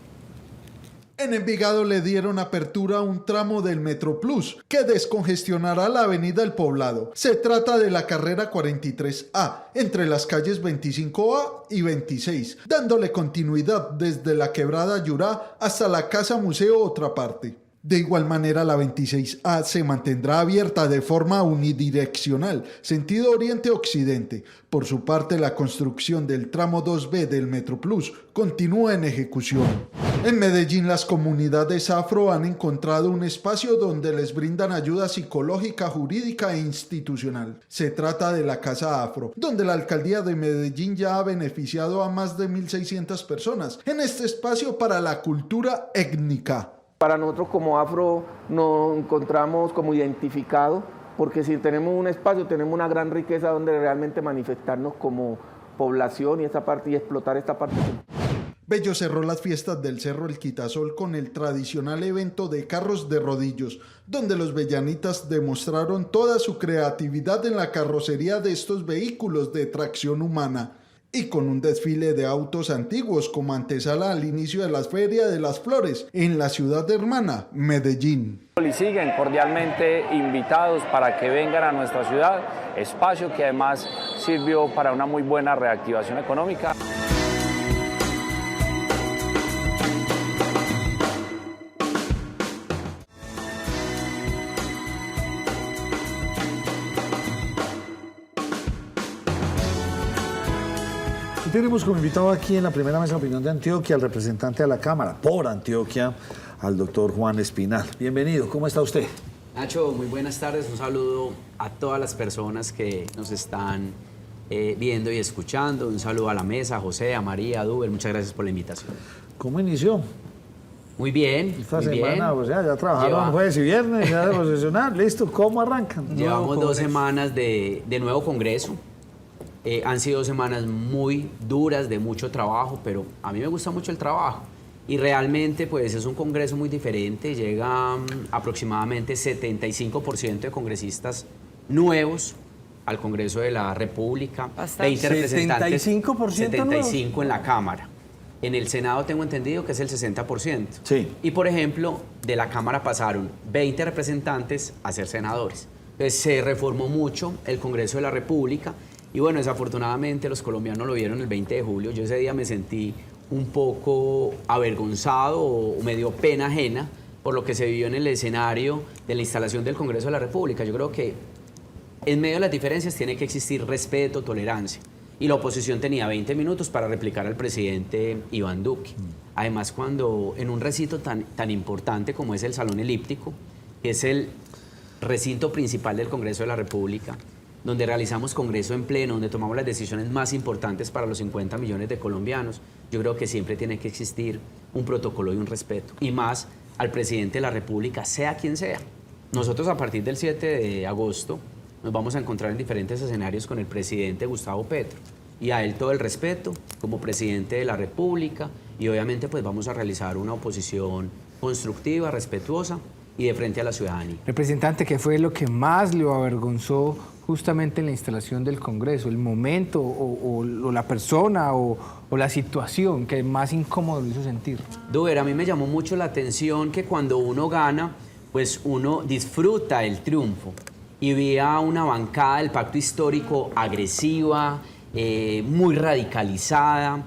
En Envigado le dieron apertura a un tramo del Metroplus que descongestionará la avenida El Poblado. Se trata de la carrera 43A, entre las calles 25A y 26, dándole continuidad desde la quebrada Yurá hasta la Casa Museo Otra Parte. De igual manera, la 26A se mantendrá abierta de forma unidireccional, sentido oriente-occidente. Por su parte, la construcción del tramo 2B del Metroplus continúa en ejecución. En Medellín, las comunidades afro han encontrado un espacio donde les brindan ayuda psicológica, jurídica e institucional. Se trata de la Casa Afro, donde la alcaldía de Medellín ya ha beneficiado a más de 1.600 personas en este espacio para la cultura étnica. Para nosotros como afro nos encontramos como identificados, porque si tenemos un espacio, tenemos una gran riqueza donde realmente manifestarnos como población y explotar esta parte. Bello cerró las fiestas del Cerro El Quitasol con el tradicional evento de carros de rodillos, donde los bellanitas demostraron toda su creatividad en la carrocería de estos vehículos de tracción humana, y con un desfile de autos antiguos como antesala al inicio de la Feria de las Flores en la ciudad hermana, Medellín. Y siguen cordialmente invitados para que vengan a nuestra ciudad, espacio que además sirvió para una muy buena reactivación económica. Tenemos como invitado aquí en la primera mesa de opinión de Antioquia al representante de la Cámara por Antioquia, al doctor Juan Espinal. Bienvenido, ¿cómo está usted? Nacho, muy buenas tardes. Un saludo a todas las personas que nos están viendo y escuchando. Un saludo a la mesa, a José, a María, a Duber. Muchas gracias por la invitación. ¿Cómo inició? Muy bien. Esta semana, o sea, ya trabajaron jueves y viernes, ya de posesionar, listo. ¿Cómo arrancan? Llevamos 2 semanas de nuevo congreso. Han sido 2 semanas muy duras, de mucho trabajo, pero a mí me gusta mucho el trabajo. Y realmente, pues, es un congreso muy diferente. Llegan aproximadamente 75% de congresistas nuevos al Congreso de la República. Bastante. 20 representantes. 75% 75 en la Cámara. En el Senado tengo entendido que es el 60%. Sí. Y, por ejemplo, de la Cámara pasaron 20 representantes a ser senadores. Entonces, se reformó mucho el Congreso de la República. Y bueno, desafortunadamente los colombianos lo vieron el 20 de julio. Yo ese día me sentí un poco avergonzado o me dio pena ajena por lo que se vivió en el escenario de la instalación del Congreso de la República. Yo creo que en medio de las diferencias tiene que existir respeto, tolerancia. Y la oposición tenía 20 minutos para replicar al presidente Iván Duque. Además, cuando en un recinto tan importante como es el Salón Elíptico, que es el recinto principal del Congreso de la República, donde realizamos congreso en pleno, donde tomamos las decisiones más importantes para los 50 millones de colombianos, yo creo que siempre tiene que existir un protocolo y un respeto. Y más al presidente de la República, sea quien sea. Nosotros a partir del 7 de agosto nos vamos a encontrar en diferentes escenarios con el presidente Gustavo Petro. Y a él todo el respeto como presidente de la República. Y obviamente pues vamos a realizar una oposición constructiva, respetuosa y de frente a la ciudadanía. Representante, ¿qué fue lo que más le avergonzó justamente en la instalación del Congreso? ¿El momento o la persona o la situación que más incómodo lo hizo sentir? Duber, a mí me llamó mucho la atención que cuando uno gana, pues uno disfruta el triunfo. Y vi a una bancada del Pacto Histórico agresiva, muy radicalizada,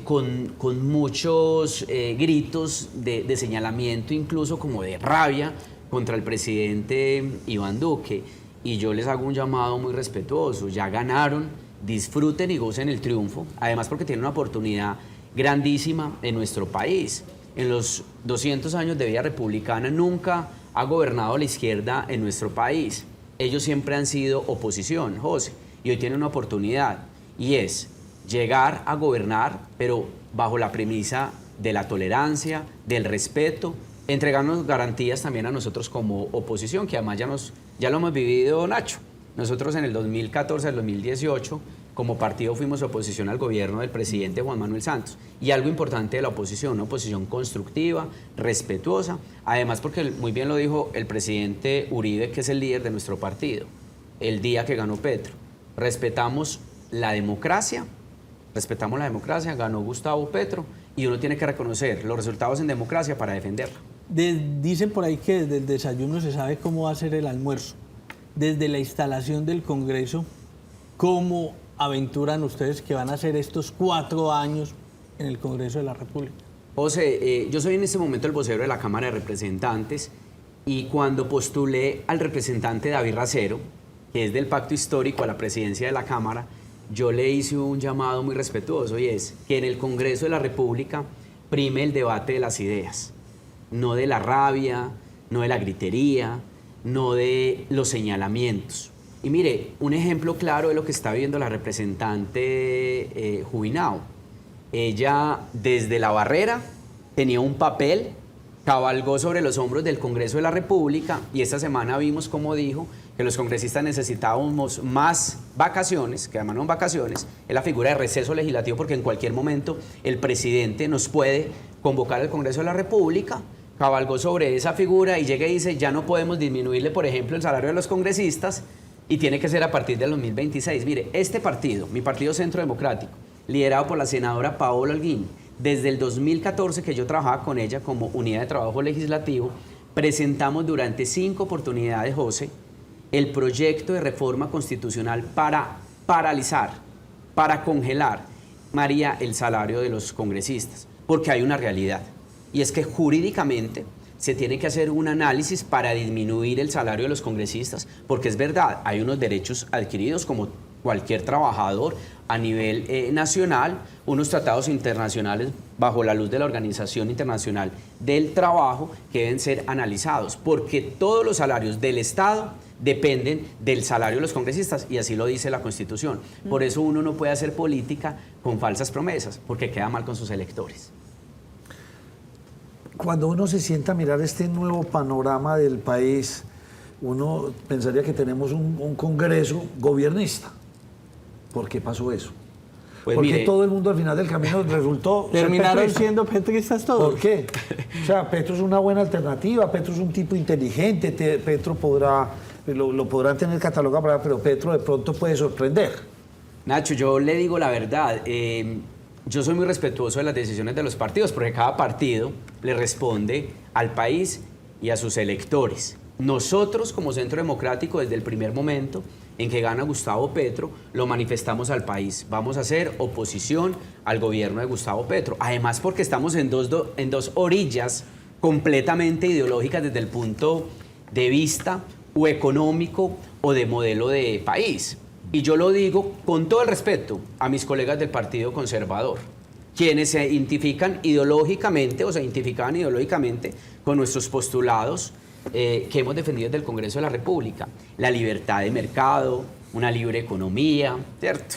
con muchos gritos de señalamiento, incluso como de rabia contra el presidente Iván Duque. Y yo les hago un llamado muy respetuoso. Ya ganaron, disfruten y gocen el triunfo. Además porque tienen una oportunidad grandísima en nuestro país. En los 200 años de vida republicana nunca ha gobernado la izquierda en nuestro país. Ellos siempre han sido oposición, José. Y hoy tienen una oportunidad. Y es llegar a gobernar, pero bajo la premisa de la tolerancia, del respeto, entregarnos garantías también a nosotros como oposición, que además ya lo hemos vivido, Nacho. Nosotros en el 2014, el 2018, como partido fuimos oposición al gobierno del presidente Juan Manuel Santos. Y algo importante de la oposición, una oposición constructiva, respetuosa, además porque muy bien lo dijo el presidente Uribe, que es el líder de nuestro partido, el día que ganó Petro. Respetamos la democracia, ganó Gustavo Petro y uno tiene que reconocer los resultados en democracia para defenderla. Dicen por ahí que desde el desayuno se sabe cómo va a ser el almuerzo. Desde la instalación del Congreso, ¿cómo aventuran ustedes que van a ser estos 4 años en el Congreso de la República? José, yo soy en este momento el vocero de la Cámara de Representantes y cuando postulé al representante David Racero, que es del Pacto Histórico a la presidencia de la Cámara, yo le hice un llamado muy respetuoso y es que en el Congreso de la República prime el debate de las ideas, no de la rabia, no de la gritería, no de los señalamientos. Y mire, un ejemplo claro de lo que está viendo la representante Jubinao. Ella desde la barrera tenía un papel, cabalgó sobre los hombros del Congreso de la República y esta semana vimos cómo dijo que los congresistas necesitábamos más vacaciones, que además no son vacaciones, es la figura de receso legislativo porque en cualquier momento el presidente nos puede convocar al Congreso de la República, cabalgó sobre esa figura y llega y dice ya no podemos disminuirle, por ejemplo, el salario de los congresistas y tiene que ser a partir del 2026. Mire, este partido, mi partido Centro Democrático, liderado por la senadora Paola Holguín, desde el 2014 que yo trabajaba con ella como unidad de trabajo legislativo, presentamos durante 5 oportunidades, José, el proyecto de reforma constitucional para paralizar, para congelar, María, el salario de los congresistas, porque hay una realidad, y es que jurídicamente se tiene que hacer un análisis para disminuir el salario de los congresistas, porque es verdad, hay unos derechos adquiridos como cualquier trabajador a nivel nacional, unos tratados internacionales bajo la luz de la Organización Internacional del Trabajo que deben ser analizados, porque todos los salarios del Estado dependen del salario de los congresistas y así lo dice la Constitución. Por eso uno no puede hacer política con falsas promesas, porque queda mal con sus electores. Cuando uno se sienta a mirar este nuevo panorama del país, uno pensaría que tenemos un Congreso gobiernista. ¿Por qué pasó eso? Pues porque mire, todo el mundo al final del camino resultó ¿terminaron ser siendo petristas todos? ¿Por qué? O sea, Petro es una buena alternativa, Petro es un tipo inteligente, Petro lo podrán tener catalogado, pero Petro de pronto puede sorprender. Nacho, yo le digo la verdad, yo soy muy respetuoso de las decisiones de los partidos, porque cada partido le responde al país y a sus electores. Nosotros, como Centro Democrático, desde el primer momento en que gana Gustavo Petro, lo manifestamos al país. Vamos a hacer oposición al gobierno de Gustavo Petro. Además, porque estamos en dos orillas completamente ideológicas desde el punto de vista o económico o de modelo de país. Y yo lo digo con todo el respeto a mis colegas del Partido Conservador, quienes se identifican ideológicamente o se identificaban ideológicamente con nuestros postulados que hemos defendido desde el Congreso de la República. La libertad de mercado, una libre economía, ¿cierto?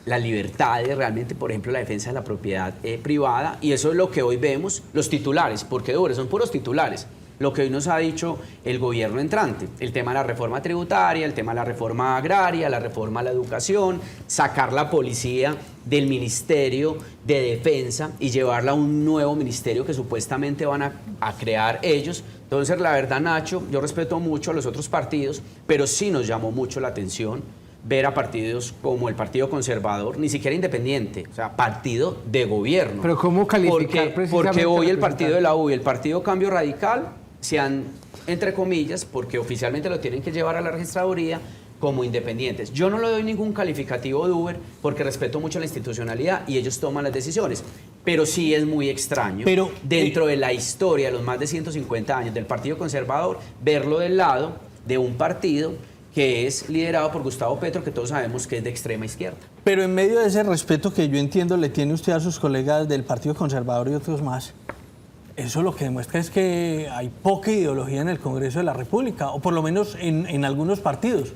La libertad de realmente, por ejemplo, la defensa de la propiedad privada, y eso es lo que hoy vemos, los titulares, porque son puros titulares. Lo que hoy nos ha dicho el gobierno entrante, el tema de la reforma tributaria, el tema de la reforma agraria, la reforma a la educación, sacar la policía del Ministerio de Defensa y llevarla a un nuevo ministerio que supuestamente van a crear ellos. Entonces, la verdad, Nacho, yo respeto mucho a los otros partidos, pero sí nos llamó mucho la atención ver a partidos como el Partido Conservador, ni siquiera independiente, o sea, partido de gobierno. Pero ¿cómo calificar precisamente? Porque hoy el partido de la U y el Partido Cambio Radical se han, entre comillas, porque oficialmente lo tienen que llevar a la registraduría, como independientes. Yo no le doy ningún calificativo de Uber porque respeto mucho la institucionalidad y ellos toman las decisiones. Pero sí es muy extraño, dentro de la historia de los más de 150 años del Partido Conservador, verlo del lado de un partido que es liderado por Gustavo Petro, que todos sabemos que es de extrema izquierda. Pero en medio de ese respeto que yo entiendo le tiene usted a sus colegas del Partido Conservador y otros más, eso lo que demuestra es que hay poca ideología en el Congreso de la República, o por lo menos en algunos partidos.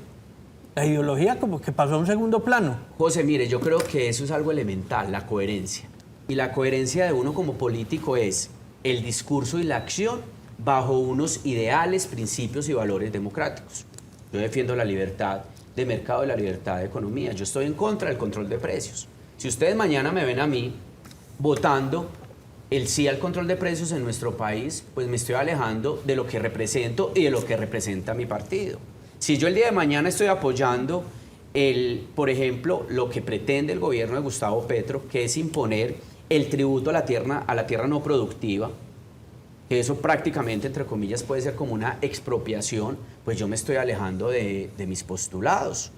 La ideología como que pasó a un segundo plano. José, mire, yo creo que eso es algo elemental, la coherencia. Y la coherencia de uno como político es el discurso y la acción bajo unos ideales, principios y valores democráticos. Yo defiendo la libertad de mercado y la libertad de economía. Yo estoy en contra del control de precios. Si ustedes mañana me ven a mí votando el sí al control de precios en nuestro país, pues me estoy alejando de lo que represento y de lo que representa mi partido. Si yo el día de mañana estoy apoyando, por ejemplo, lo que pretende el gobierno de Gustavo Petro, que es imponer el tributo a la tierra no productiva, que eso prácticamente, entre comillas, puede ser como una expropiación, pues yo me estoy alejando de mis postulados.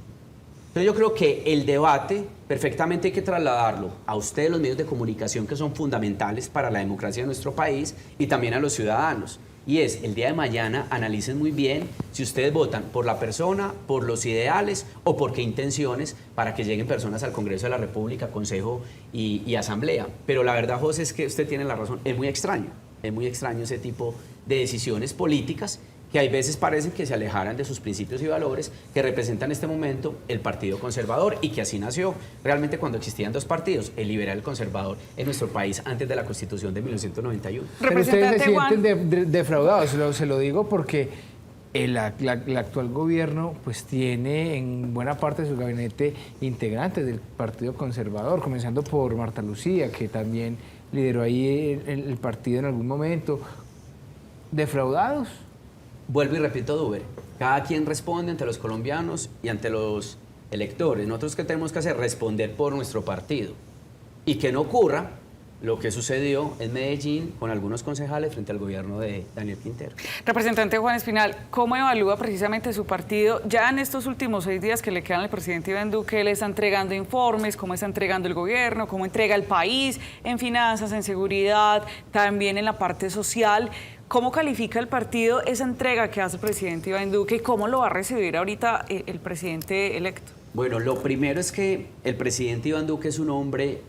Entonces yo creo que el debate perfectamente hay que trasladarlo a ustedes, los medios de comunicación, que son fundamentales para la democracia de nuestro país, y también a los ciudadanos. Y es, el día de mañana analicen muy bien si ustedes votan por la persona, por los ideales o por qué intenciones para que lleguen personas al Congreso de la República, Consejo y Asamblea. Pero la verdad, José, es que usted tiene la razón. Es muy extraño ese tipo de decisiones políticas que hay veces parecen que se alejaran de sus principios y valores que representa en este momento el Partido Conservador, y que así nació realmente cuando existían dos partidos, el liberal y el conservador, en nuestro país antes de la Constitución de 1991. Pero ustedes se sienten defraudados, se lo digo porque el actual gobierno pues tiene en buena parte de su gabinete integrantes del Partido Conservador, comenzando por Marta Lucía, que también lideró ahí el partido en algún momento. ¿Defraudados? Vuelvo y repito, Duber, cada quien responde ante los colombianos y ante los electores. Nosotros, ¿qué tenemos que hacer? Responder por nuestro partido. Y que no ocurra lo que sucedió en Medellín con algunos concejales frente al gobierno de Daniel Quintero. Representante Juan Espinal, ¿cómo evalúa precisamente su partido? Ya en estos últimos 6 días que le quedan al presidente Iván Duque, le está entregando informes, cómo está entregando el gobierno, cómo entrega el país en finanzas, en seguridad, también en la parte social. ¿Cómo califica el partido esa entrega que hace el presidente Iván Duque y cómo lo va a recibir ahorita el presidente electo? Bueno, lo primero es que el presidente Iván Duque es un hombre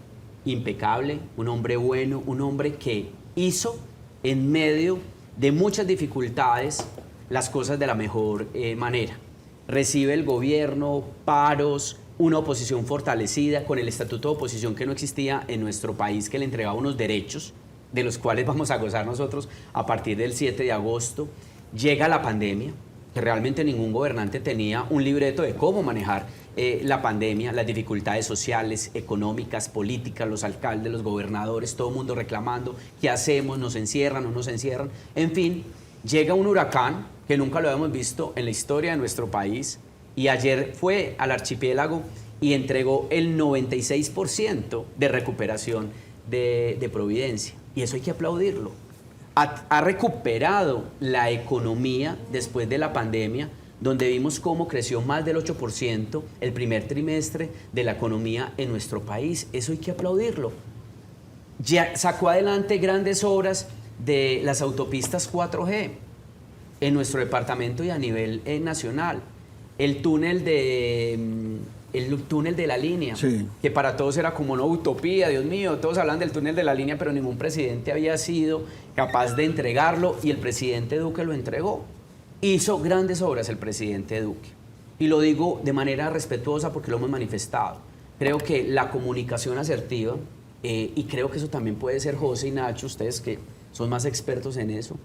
impecable, un hombre bueno, un hombre que hizo en medio de muchas dificultades las cosas de la mejor manera. Recibe el gobierno, paros, una oposición fortalecida, con el estatuto de oposición que no existía en nuestro país, que le entregaba unos derechos de los cuales vamos a gozar nosotros a partir del 7 de agosto. Llega la pandemia, que realmente ningún gobernante tenía un libreto de cómo manejar la pandemia, las dificultades sociales, económicas, políticas, los alcaldes, los gobernadores, todo el mundo reclamando, ¿qué hacemos? ¿Nos encierran o no nos encierran? En fin, llega un huracán que nunca lo habíamos visto en la historia de nuestro país, y ayer fue al archipiélago y entregó el 96% de recuperación de Providencia. Y eso hay que aplaudirlo. Ha recuperado la economía después de la pandemia, donde vimos cómo creció más del 8% el primer trimestre de la economía en nuestro país. Eso hay que aplaudirlo. Ya sacó adelante grandes obras de las autopistas 4G en nuestro departamento y a nivel nacional. El túnel de la línea, sí, que para todos era como una utopía, Dios mío, todos hablan del túnel de la línea, pero ningún presidente había sido capaz de entregarlo, y el presidente Duque lo entregó. Hizo grandes obras el presidente Duque, y lo digo de manera respetuosa porque lo hemos manifestado. Creo que la comunicación asertiva, y creo que eso también puede ser, José y Nacho, ustedes que son más expertos en eso,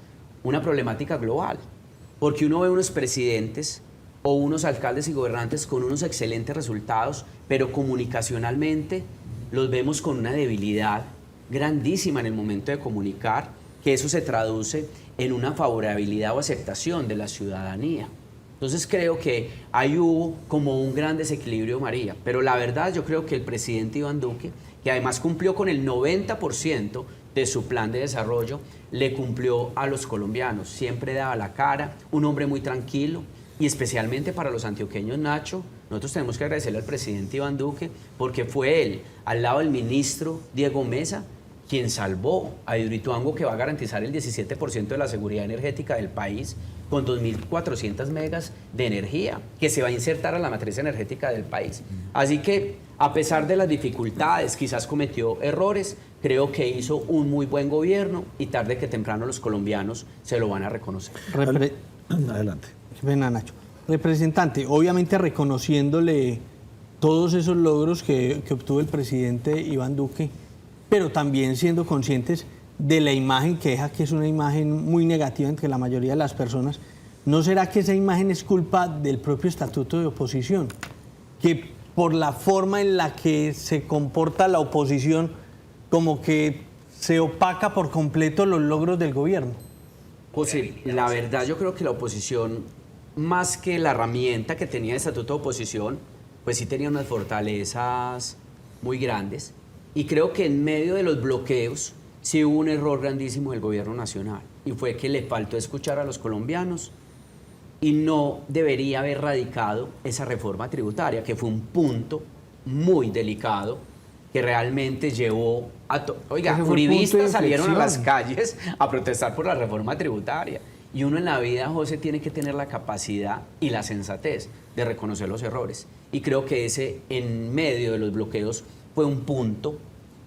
una problemática global, porque uno ve unos presidentes o unos alcaldes y gobernantes con unos excelentes resultados, pero comunicacionalmente los vemos con una debilidad grandísima en el momento de comunicar, que eso se traduce en una favorabilidad o aceptación de la ciudadanía. Entonces creo que ahí hubo como un gran desequilibrio, María, pero la verdad yo creo que el presidente Iván Duque, que además cumplió con el 90% de su plan de desarrollo, le cumplió a los colombianos, siempre daba la cara, un hombre muy tranquilo. Y especialmente para los antioqueños, Nacho, nosotros tenemos que agradecerle al presidente Iván Duque, porque fue él, al lado del ministro Diego Mesa, quien salvó a Hidroituango, que va a garantizar el 17% de la seguridad energética del país, con 2.400 megas de energía, que se va a insertar a la matriz energética del país. Así que, a pesar de las dificultades, quizás cometió errores, creo que hizo un muy buen gobierno, y tarde que temprano los colombianos se lo van a reconocer. Adelante. Ven, Nacho. Representante, obviamente reconociéndole todos esos logros que obtuvo el presidente Iván Duque, pero también siendo conscientes de la imagen que deja, que es una imagen muy negativa entre la mayoría de las personas, ¿no será que esa imagen es culpa del propio estatuto de oposición? Que por la forma en la que se comporta la oposición, como que se opaca por completo los logros del gobierno. José, la verdad yo creo que la oposición, más que la herramienta que tenía el estatuto de oposición, pues sí tenía unas fortalezas muy grandes, Y creo que en medio de los bloqueos sí hubo un error grandísimo del gobierno nacional, y fue que le faltó escuchar a los colombianos y no debería haber radicado esa reforma tributaria, que fue un punto muy delicado que realmente llevó a... Oiga, uribistas salieron a las calles a protestar por la reforma tributaria. Y uno en la vida, José, tiene que tener la capacidad y la sensatez de reconocer los errores. Y creo que ese, en medio de los bloqueos, fue un punto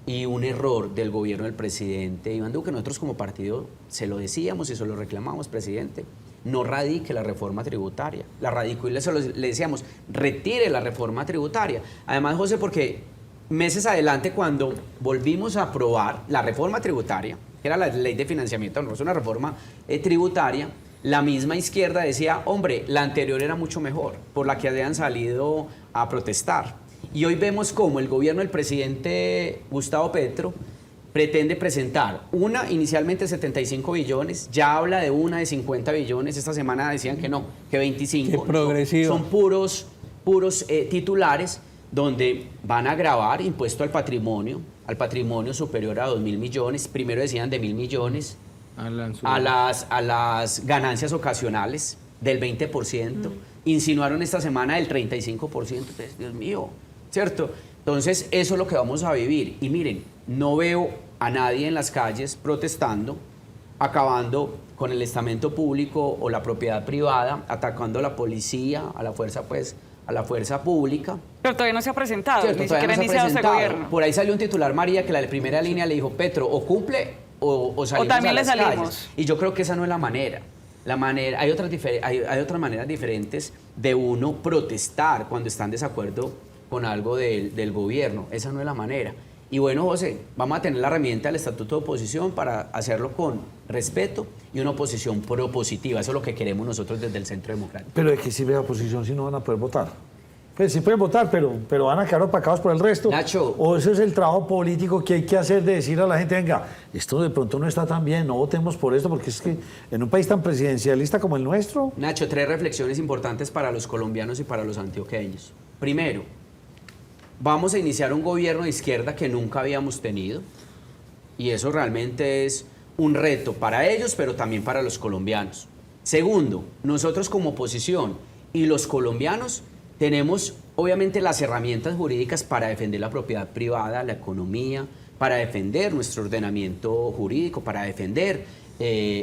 y un error del gobierno del presidente Iván Duque. Nosotros como partido se lo decíamos y se lo reclamamos, presidente, no radique la reforma tributaria. La radicó y le decíamos, retire la reforma tributaria. Además, José, porque meses adelante, cuando volvimos a aprobar la reforma tributaria, que era la ley de financiamiento, no es una reforma tributaria, la misma izquierda decía, hombre, la anterior era mucho mejor, por la que habían salido a protestar. Y hoy vemos cómo el gobierno del presidente Gustavo Petro pretende presentar una inicialmente 75 billones, ya habla de una de 50 billones, esta semana decían que no, que 25. Qué progresivo. Son puros titulares donde van a gravar impuesto al patrimonio superior a 2.000 millones, primero decían de 1.000 millones, a las ganancias ocasionales del 20%, insinuaron esta semana del 35%, entonces, Dios mío, ¿cierto? Entonces, eso es lo que vamos a vivir. Y miren, no veo a nadie en las calles protestando, acabando con el estamento público o la propiedad privada, atacando a la policía, a la fuerza pública. Pero todavía no se ha presentado, ¿cierto? ni siquiera ha iniciado este gobierno. Por ahí salió un titular, María, que la de primera línea le dijo, Petro, o cumple o salimos también a las le salimos. calles. Y yo creo que esa no es la manera. Hay otras maneras diferentes de uno protestar cuando está en desacuerdo con algo del gobierno. Esa no es la manera. Y bueno, José, vamos a tener la herramienta del Estatuto de Oposición para hacerlo con respeto y una oposición propositiva. Eso es lo que queremos nosotros desde el Centro Democrático. Pero ¿de qué sirve la oposición si no van a poder votar? Pues sí pueden votar, pero van a quedar opacados por el resto. Nacho. O ese es el trabajo político que hay que hacer, de decir a la gente, venga, esto de pronto no está tan bien, no votemos por esto, porque es que en un país tan presidencialista como el nuestro... Nacho, 3 reflexiones importantes para los colombianos y para los antioqueños. Primero, vamos a iniciar un gobierno de izquierda que nunca habíamos tenido, y eso realmente es un reto para ellos, pero también para los colombianos. Segundo, nosotros como oposición y los colombianos tenemos obviamente las herramientas jurídicas para defender la propiedad privada, la economía, para defender nuestro ordenamiento jurídico, para defender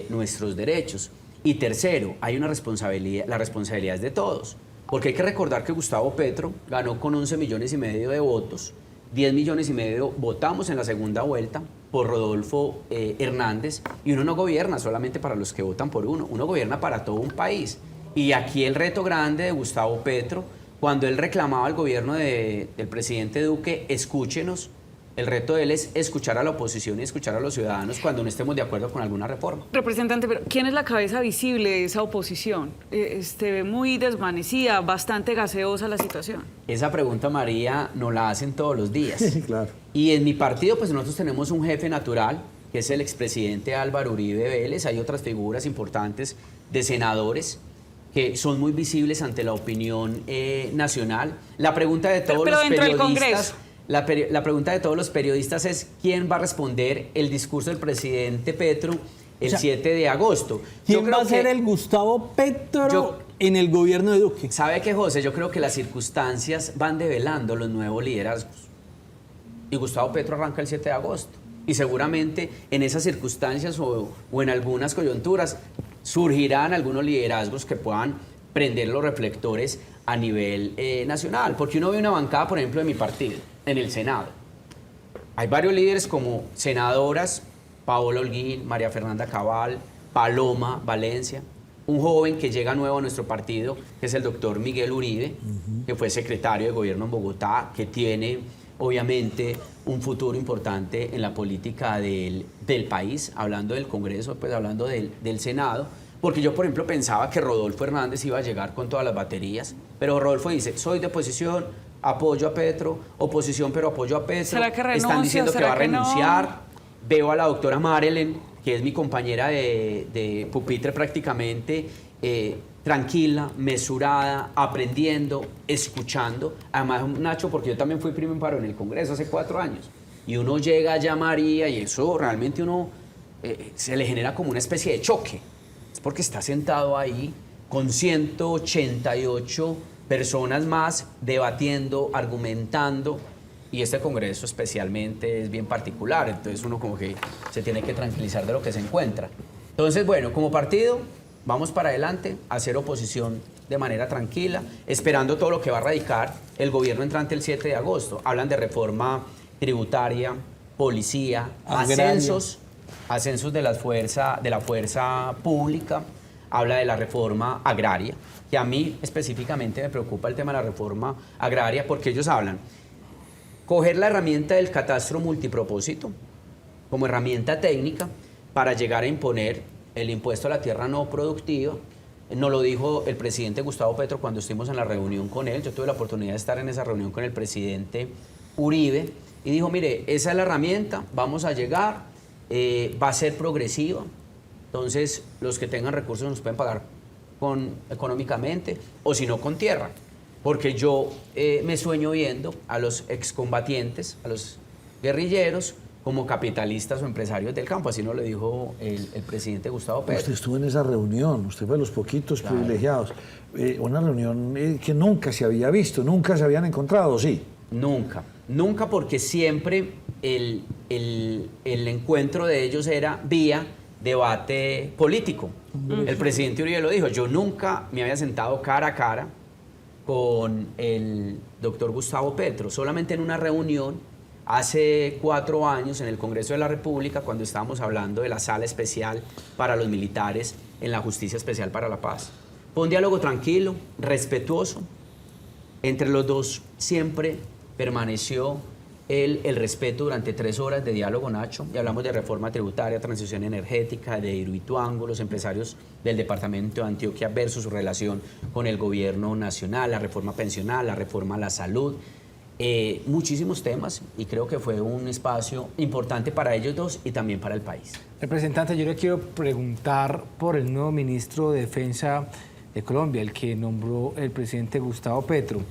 nuestros derechos. Y tercero, hay una responsabilidad, la responsabilidad es de todos, porque hay que recordar que Gustavo Petro ganó con 11,5 millones de votos, 10,5 millones votamos en la segunda vuelta por Rodolfo Hernández, y uno no gobierna solamente para los que votan por uno gobierna para todo un país. Y aquí el reto grande de Gustavo Petro, cuando él reclamaba al gobierno del presidente Duque, escúchenos, el reto de él es escuchar a la oposición y escuchar a los ciudadanos cuando no estemos de acuerdo con alguna reforma. Representante, pero ¿quién es la cabeza visible de esa oposición? Muy desvanecida, bastante gaseosa la situación. Esa pregunta, María, nos la hacen todos los días. Sí, claro. Y en mi partido, pues nosotros tenemos un jefe natural, que es el expresidente Álvaro Uribe Vélez. Hay otras figuras importantes de senadores que son muy visibles ante la opinión nacional. La pregunta de todos los periodistas... La pregunta de todos los periodistas es ¿quién va a responder el discurso del presidente Petro el 7 de agosto? ¿Quién va a ser el Gustavo Petro en el gobierno de Duque? ¿Sabe qué, José? Yo creo que las circunstancias van develando los nuevos liderazgos. Y Gustavo Petro arranca el 7 de agosto. Y seguramente en esas circunstancias o en algunas coyunturas surgirán algunos liderazgos que puedan prender los reflectores a nivel nacional. Porque uno ve una bancada, por ejemplo, de mi partido, en el Senado. Hay varios líderes como senadoras, Paola Holguín, María Fernanda Cabal, Paloma Valencia, un joven que llega nuevo a nuestro partido, que es el doctor Miguel Uribe, que fue secretario de gobierno en Bogotá, que tiene obviamente un futuro importante en la política del país, hablando del Congreso, pues hablando del Senado. Porque yo, por ejemplo, pensaba que Rodolfo Hernández iba a llegar con todas las baterías, pero Rodolfo dice, soy de oposición, apoyo a Petro, oposición pero apoyo a Petro. ¿Será que renuncia? Están diciendo que va a renunciar. No? Veo a la doctora Marelen, que es mi compañera de pupitre prácticamente, tranquila, mesurada, aprendiendo, escuchando. Además, Nacho, porque yo también fui primo en paro en el Congreso hace 4 años. y uno llega allá a María y eso realmente uno se le genera como una especie de choque. Es porque está sentado ahí con 188 personas más debatiendo, argumentando, y este congreso especialmente es bien particular, entonces uno como que se tiene que tranquilizar de lo que se encuentra. Entonces, bueno, como partido vamos para adelante a hacer oposición de manera tranquila, esperando todo lo que va a radicar el gobierno entrante el 7 de agosto. Hablan de reforma tributaria, policía, ascensos de la fuerza pública, habla de la reforma agraria, que a mí específicamente me preocupa el tema de la reforma agraria, porque ellos hablan coger la herramienta del catastro multipropósito como herramienta técnica para llegar a imponer el impuesto a la tierra no productiva. Nos lo dijo el presidente Gustavo Petro cuando estuvimos en la reunión con él. Yo tuve la oportunidad de estar en esa reunión con el presidente Uribe y dijo, mire, esa es la herramienta, vamos a llegar, va a ser progresiva, entonces los que tengan recursos nos pueden pagar económicamente o si no con tierra, porque yo me sueño viendo a los excombatientes, a los guerrilleros, como capitalistas o empresarios del campo, así nos lo dijo el presidente Gustavo Petro. Usted estuvo en esa reunión, usted fue de los poquitos privilegiados, una reunión que nunca se había visto, nunca se habían encontrado, ¿sí? Nunca porque siempre el encuentro de ellos era vía debate político. El presidente Uribe lo dijo, yo nunca me había sentado cara a cara con el doctor Gustavo Petro, solamente en una reunión hace 4 años en el Congreso de la República, cuando estábamos hablando de la sala especial para los militares en la Justicia Especial para la Paz. Fue un diálogo tranquilo, respetuoso. Entre los dos siempre permaneció el respeto durante 3 horas de diálogo, Nacho, y hablamos de reforma tributaria, transición energética, de Hidroituango, los empresarios del departamento de Antioquia versus su relación con el gobierno nacional, la reforma pensional, la reforma a la salud, muchísimos temas, y creo que fue un espacio importante para ellos dos y también para el país. Representante, yo le quiero preguntar por el nuevo ministro de Defensa de Colombia, el que nombró el presidente Gustavo Petro.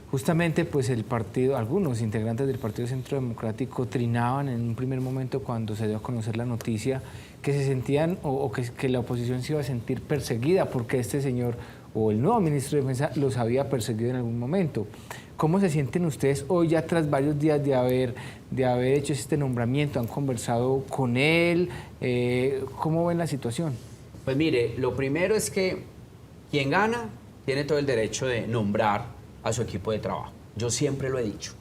Justamente, pues el partido, algunos integrantes del Partido Centro Democrático trinaban en un primer momento cuando se dio a conocer la noticia que se sentían o que la oposición se iba a sentir perseguida porque este señor o el nuevo ministro de Defensa los había perseguido en algún momento. ¿Cómo se sienten ustedes hoy ya tras varios días de haber hecho este nombramiento? ¿Han conversado con él? ¿Cómo ven la situación? Pues mire, lo primero es que quien gana tiene todo el derecho de nombrar a su equipo de trabajo. Yo siempre lo he dicho.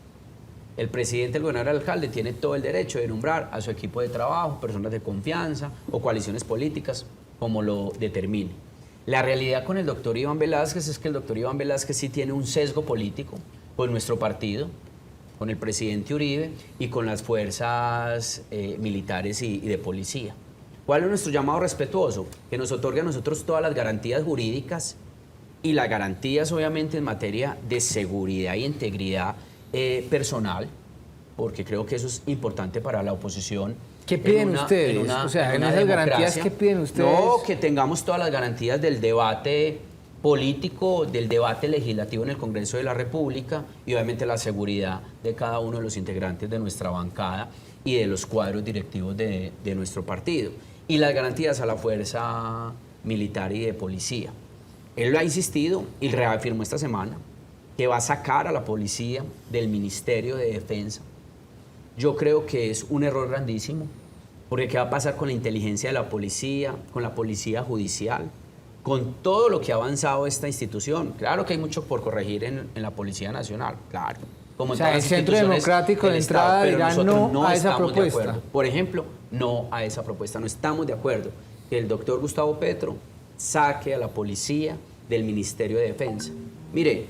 El presidente, el gobernador, el alcalde tiene todo el derecho de nombrar a su equipo de trabajo, personas de confianza o coaliciones políticas, como lo determine. La realidad con el doctor Iván Velázquez es que el doctor Iván Velázquez sí tiene un sesgo político con nuestro partido, con el presidente Uribe y con las fuerzas militares y de policía. ¿Cuál es nuestro llamado respetuoso? Que nos otorgue a nosotros todas las garantías jurídicas y las garantías obviamente en materia de seguridad e integridad personal, porque creo que eso es importante para la oposición. ¿Qué piden ustedes? O sea, en esas garantías, ¿qué piden ustedes? No, que tengamos todas las garantías del debate político, del debate legislativo en el Congreso de la República y obviamente la seguridad de cada uno de los integrantes de nuestra bancada y de los cuadros directivos de nuestro partido. Y las garantías a la fuerza militar y de policía. Él lo ha insistido y reafirmó esta semana que va a sacar a la policía del Ministerio de Defensa. Yo creo que es un error grandísimo, porque ¿qué va a pasar con la inteligencia de la policía, con la policía judicial, con todo lo que ha avanzado esta institución? Claro que hay mucho por corregir en la Policía Nacional, claro. Como o sea, el Centro Democrático de entrada dirá no a esa propuesta. Por ejemplo, no a esa propuesta. No estamos de acuerdo que el doctor Gustavo Petro saque a la policía del Ministerio de Defensa. Mire,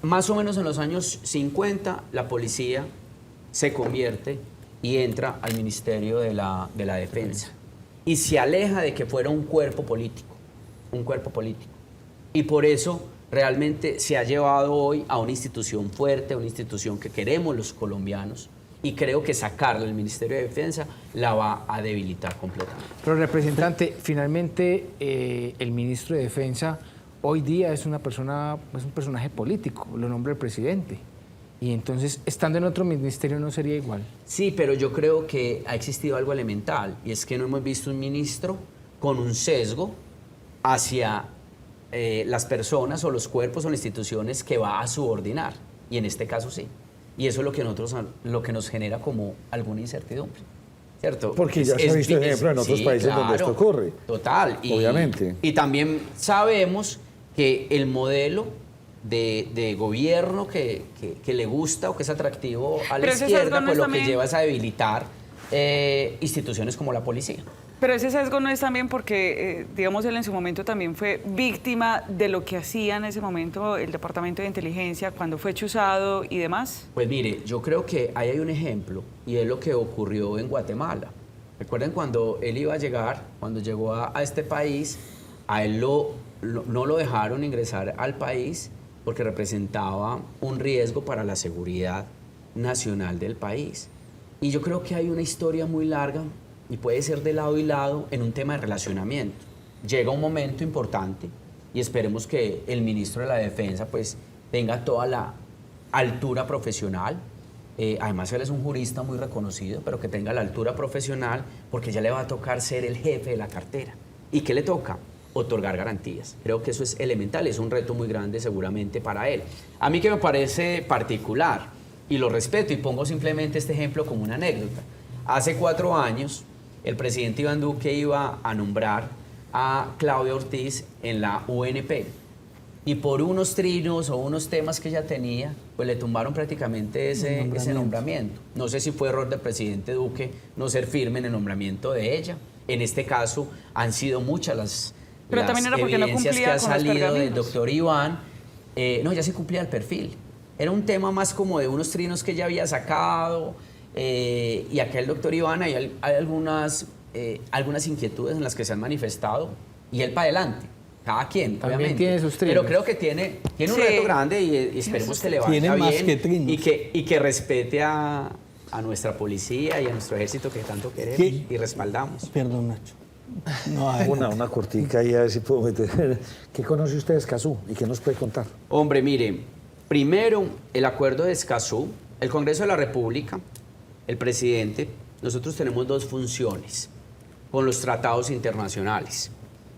más o menos en los años 50 la policía se convierte y entra al Ministerio de la Defensa y se aleja de que fuera un cuerpo político, y por eso realmente se ha llevado hoy a una institución fuerte, a una institución que queremos los colombianos, y creo que sacarla del Ministerio de Defensa la va a debilitar completamente. Pero, representante, finalmente el ministro de Defensa hoy día es un personaje político, lo nombra el presidente. Y entonces, estando en otro ministerio, ¿no sería igual? Sí, pero yo creo que ha existido algo elemental, y es que no hemos visto un ministro con un sesgo hacia las personas o los cuerpos o las instituciones que va a subordinar, y en este caso sí. Y eso es lo que nos genera como alguna incertidumbre, ¿cierto? Porque ya se ha visto ejemplo en otros países donde esto ocurre. Total. Obviamente. Y también sabemos que el modelo de gobierno que le gusta o que es atractivo a la izquierda, pues lo que lleva es a debilitar instituciones como la policía. Pero ese sesgo no es también porque, digamos, él en su momento también fue víctima de lo que hacía en ese momento el Departamento de Inteligencia cuando fue chuzado y demás. Pues mire, yo creo que ahí hay un ejemplo y es lo que ocurrió en Guatemala. Recuerden cuando él iba a llegar, cuando llegó a este país, a él no lo dejaron ingresar al país porque representaba un riesgo para la seguridad nacional del país. Y yo creo que hay una historia muy larga y puede ser de lado y lado en un tema de relacionamiento. Llega un momento importante y esperemos que el ministro de la Defensa pues tenga toda la altura profesional. Además él es un jurista muy reconocido, pero que tenga la altura profesional porque ya le va a tocar ser el jefe de la cartera. ¿Y qué le toca? Otorgar garantías. Creo que eso es elemental, es un reto muy grande seguramente para él. A mí que me parece particular, y lo respeto y pongo simplemente este ejemplo como una anécdota. Hace 4 años el presidente Iván Duque iba a nombrar a Claudia Ortiz en la UNP y por unos trinos o unos temas que ella tenía, pues le tumbaron prácticamente ese nombramiento. No sé si fue error del presidente Duque no ser firme en el nombramiento de ella. En este caso han sido muchas las evidencias que ha salido del doctor Iván. No, ya se cumplía el perfil. Era un tema más como de unos trinos que ella había sacado. Y acá el doctor Iván hay algunas inquietudes en las que se han manifestado y él para adelante, cada quien también obviamente tiene sus trinos. pero creo que tiene un reto grande y esperemos que le vaya bien y que respete a nuestra policía y a nuestro ejército que tanto queremos y respaldamos. Perdón, Nacho. No, una cortica ahí a ver si puedo meter. ¿Qué conoce usted de Escazú y qué nos puede contar? Hombre, mire, primero el acuerdo de Escazú, el Congreso de la República, el presidente, nosotros tenemos 2 funciones con los tratados internacionales.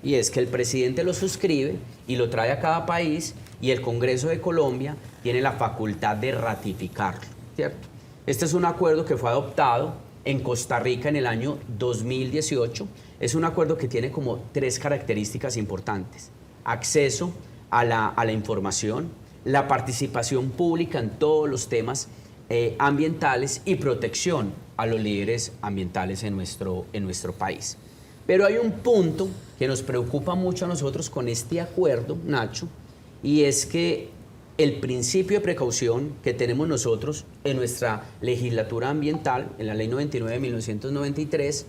Y es que el presidente lo suscribe y lo trae a cada país y el Congreso de Colombia tiene la facultad de ratificarlo, ¿cierto? Este es un acuerdo que fue adoptado en Costa Rica en el año 2018. Es un acuerdo que tiene como 3 características importantes. Acceso a la información, la participación pública en todos los temas ambientales y protección a los líderes ambientales en nuestro país. Pero hay un punto que nos preocupa mucho a nosotros con este acuerdo, Nacho, y es que el principio de precaución que tenemos nosotros en nuestra legislatura ambiental, en la Ley 99 de 1993,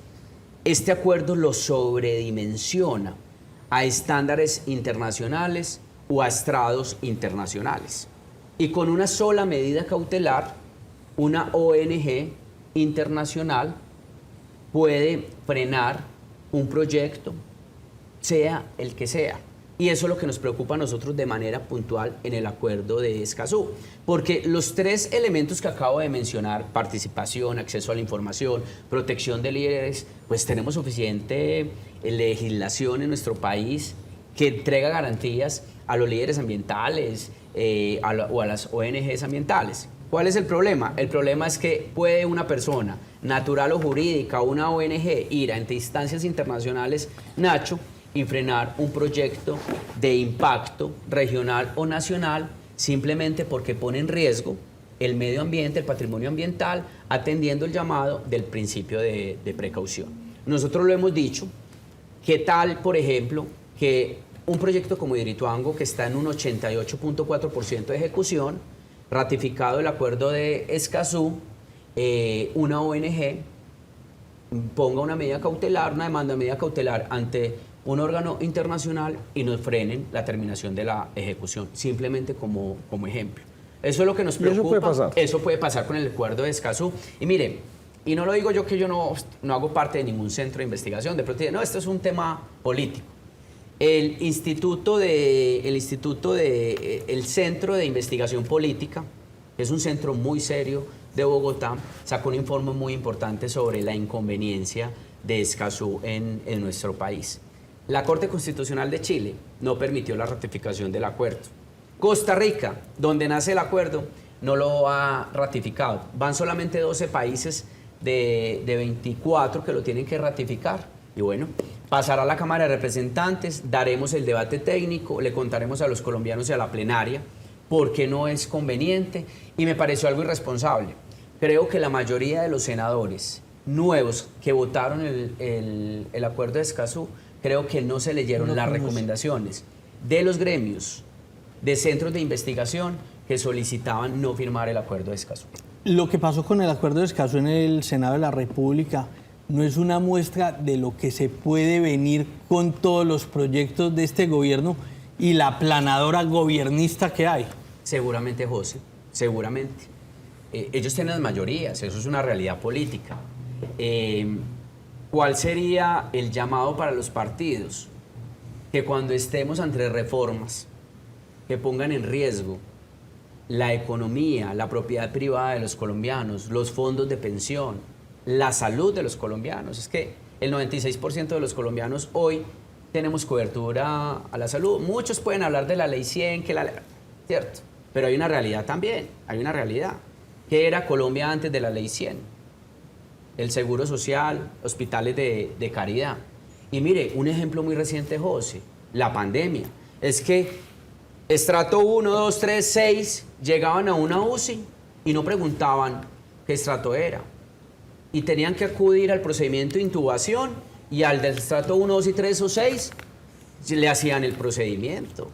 este acuerdo lo sobredimensiona a estándares internacionales o a estrados internacionales. Y con una sola medida cautelar, una ONG internacional puede frenar un proyecto, sea el que sea. Y eso es lo que nos preocupa a nosotros de manera puntual en el acuerdo de Escazú. Porque los 3 elementos que acabo de mencionar, participación, acceso a la información, protección de líderes, pues tenemos suficiente legislación en nuestro país que entrega garantías a los líderes ambientales o a las ONGs ambientales. ¿Cuál es el problema? El problema es que puede una persona, natural o jurídica, una ONG, ir ante instancias internacionales, Nacho, y frenar un proyecto de impacto regional o nacional simplemente porque pone en riesgo el medio ambiente, el patrimonio ambiental, atendiendo el llamado del principio de precaución. Nosotros lo hemos dicho, ¿qué tal, por ejemplo, que un proyecto como Hidroituango, que está en un 88.4% de ejecución, ratificado el acuerdo de Escazú, una ONG ponga una medida cautelar, una demanda de medida cautelar ante un órgano internacional y nos frenen la terminación de la ejecución, simplemente como ejemplo. Eso es lo que nos preocupa. ¿Y eso puede pasar? Eso puede pasar con el acuerdo de Escazú. Y miren, y no lo digo yo que yo no hago parte de ningún centro de investigación, de pronto no, esto es un tema político. El Centro de Investigación Política que es un centro muy serio de Bogotá, sacó un informe muy importante sobre la inconveniencia de Escazú en nuestro país. La Corte Constitucional de Chile no permitió la ratificación del acuerdo. Costa Rica, donde nace el acuerdo, no lo ha ratificado. Van solamente 12 países de 24 que lo tienen que ratificar. Y bueno, pasará a la Cámara de Representantes, daremos el debate técnico, le contaremos a los colombianos y a la plenaria por qué no es conveniente, y me pareció algo irresponsable. Creo que la mayoría de los senadores nuevos que votaron el acuerdo de Escazú, creo que no se leyeron las recomendaciones de los gremios, de centros de investigación que solicitaban no firmar el acuerdo de Escazú. Lo que pasó con el acuerdo de Escazú en el Senado de la República no es una muestra de lo que se puede venir con todos los proyectos de este gobierno y la aplanadora gobiernista que hay. Seguramente, José, seguramente. Ellos tienen las mayorías, eso es una realidad política. ¿Cuál sería el llamado para los partidos? Que cuando estemos ante reformas que pongan en riesgo la economía, la propiedad privada de los colombianos, los fondos de pensión, la salud de los colombianos. Es que el 96% de los colombianos hoy tenemos cobertura a la salud. Muchos pueden hablar de la ley 100, cierto, pero hay una realidad también, hay una realidad. ¿Qué era Colombia antes de la ley 100? El seguro social, hospitales de caridad. Y mire, un ejemplo muy reciente, José, la pandemia. Es que estrato 1, 2, 3, 6 llegaban a una UCI y no preguntaban qué estrato era. Y tenían que acudir al procedimiento de intubación y al del estrato 1, 2 y 3 o 6 le hacían el procedimiento.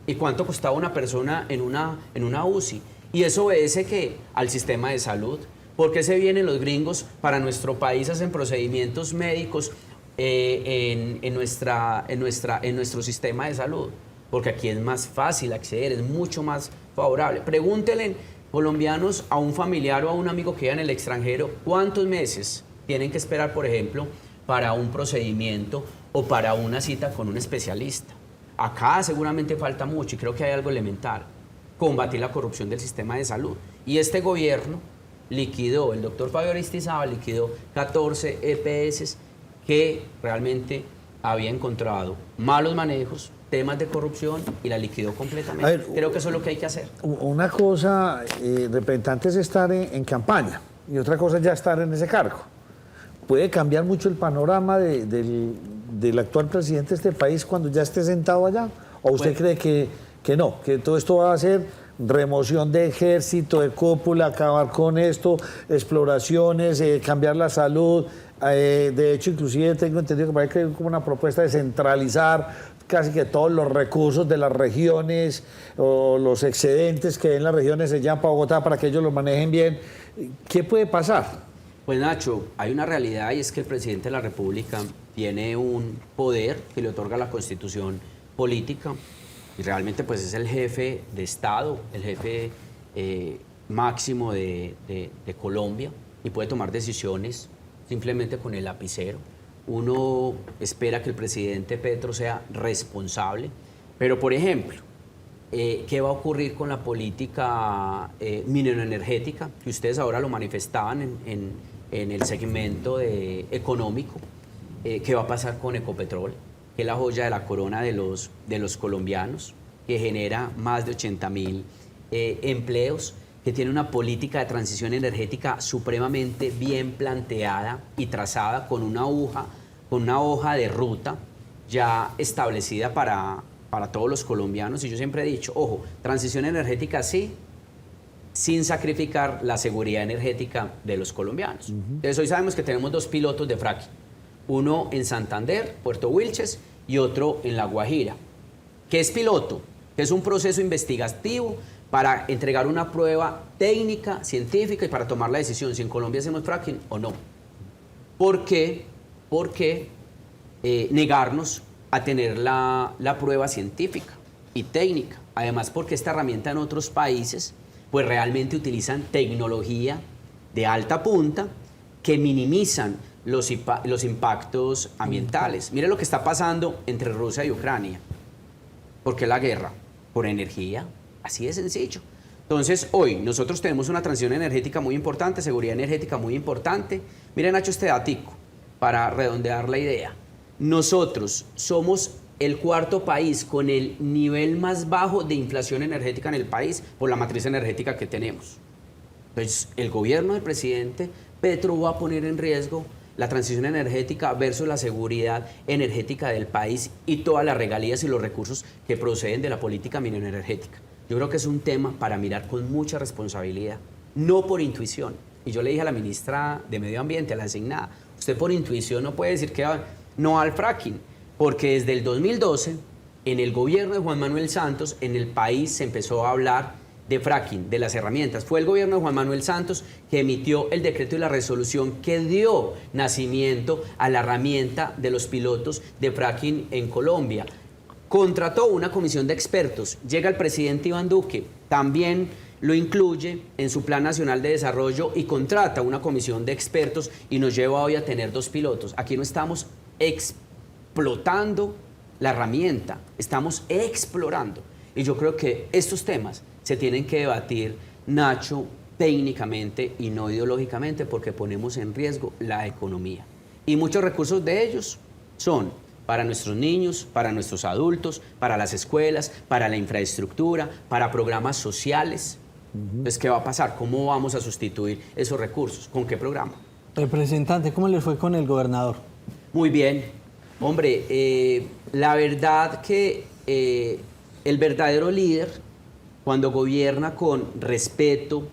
¿Y cuánto costaba una persona en una UCI? Y eso obedece ¿qué? Al sistema de salud. ¿Por qué se vienen los gringos para nuestro país, hacen procedimientos médicos en nuestro sistema de salud? Porque aquí es más fácil acceder, es mucho más favorable. Pregúntenle, colombianos, a un familiar o a un amigo que vive en el extranjero, ¿cuántos meses tienen que esperar, por ejemplo, para un procedimiento o para una cita con un especialista? Acá seguramente falta mucho y creo que hay algo elemental: combatir la corrupción del sistema de salud. Y este gobierno liquidó, el doctor Fabio Aristizábal liquidó 14 EPS que realmente había encontrado malos manejos, temas de corrupción, y la liquidó completamente. A ver, creo que eso es lo que hay que hacer. Una cosa, representante, es estar en campaña, y otra cosa es ya estar en ese cargo. ¿Puede cambiar mucho el panorama del actual presidente de este país cuando ya esté sentado allá? ¿O usted cree que no, que todo esto va a ser remoción de ejército, de cúpula, acabar con esto, exploraciones, cambiar la salud? De hecho, inclusive tengo entendido que parece que hay como una propuesta de centralizar casi que todos los recursos de las regiones o los excedentes que en las regiones se llevan para Bogotá para que ellos los manejen bien. ¿Qué puede pasar? Pues Nacho, hay una realidad, y es que el presidente de la República tiene un poder que le otorga la Constitución política, y realmente pues es el jefe de Estado, el jefe máximo de Colombia, y puede tomar decisiones simplemente con el lapicero. Uno espera que el presidente Petro sea responsable, pero por ejemplo, ¿qué va a ocurrir con la política mineroenergética? Que ustedes ahora lo manifestaban en el segmento económico. ¿Qué va a pasar con Ecopetrol, que es la joya de la corona de los colombianos, que genera más de 80.000 empleos, que tiene una política de transición energética supremamente bien planteada y trazada con una hoja de ruta ya establecida para todos los colombianos? Y yo siempre he dicho, ojo, transición energética sí, sin sacrificar la seguridad energética de los colombianos. Entonces hoy sabemos que tenemos 2 pilotos de fracking, uno en Santander, Puerto Wilches, y otro en La Guajira. ¿Qué es piloto? Que es un proceso investigativo para entregar una prueba técnica, científica, y para tomar la decisión si en Colombia hacemos fracking o no. ¿Por qué? ¿Por qué negarnos a tener la prueba científica y técnica? Además, porque esta herramienta en otros países pues realmente utilizan tecnología de alta punta que minimizan los impactos ambientales. Mire lo que está pasando entre Rusia y Ucrania. ¿Por qué la guerra? Por energía. Así de sencillo. Entonces, hoy nosotros tenemos una transición energética muy importante, seguridad energética muy importante. Miren, Nacho, este datico, para redondear la idea. Nosotros somos el 4º país con el nivel más bajo de inflación energética en el país por la matriz energética que tenemos. Entonces, el gobierno del presidente Petro va a poner en riesgo la transición energética versus la seguridad energética del país y todas las regalías y los recursos que proceden de la política mineroenergética. Yo creo que es un tema para mirar con mucha responsabilidad, no por intuición. Y yo le dije a la ministra de Medio Ambiente, a la designada, usted por intuición no puede decir que no al fracking, porque desde el 2012, en el gobierno de Juan Manuel Santos, en el país se empezó a hablar de fracking, de las herramientas. Fue el gobierno de Juan Manuel Santos que emitió el decreto y la resolución que dio nacimiento a la herramienta de los pilotos de fracking en Colombia. Contrató una comisión de expertos, llega el presidente Iván Duque, también lo incluye en su Plan Nacional de Desarrollo y contrata una comisión de expertos y nos lleva hoy a tener 2 pilotos. Aquí no estamos explotando la herramienta, estamos explorando. Y yo creo que estos temas se tienen que debatir, Nacho, técnicamente y no ideológicamente, porque ponemos en riesgo la economía. Y muchos recursos de ellos son para nuestros niños, para nuestros adultos, para las escuelas, para la infraestructura, para programas sociales. Entonces, ¿qué va a pasar? ¿Cómo vamos a sustituir esos recursos? ¿Con qué programa? Representante, ¿cómo le fue con el gobernador? Muy bien. Hombre, la verdad que el verdadero líder, cuando gobierna con respeto,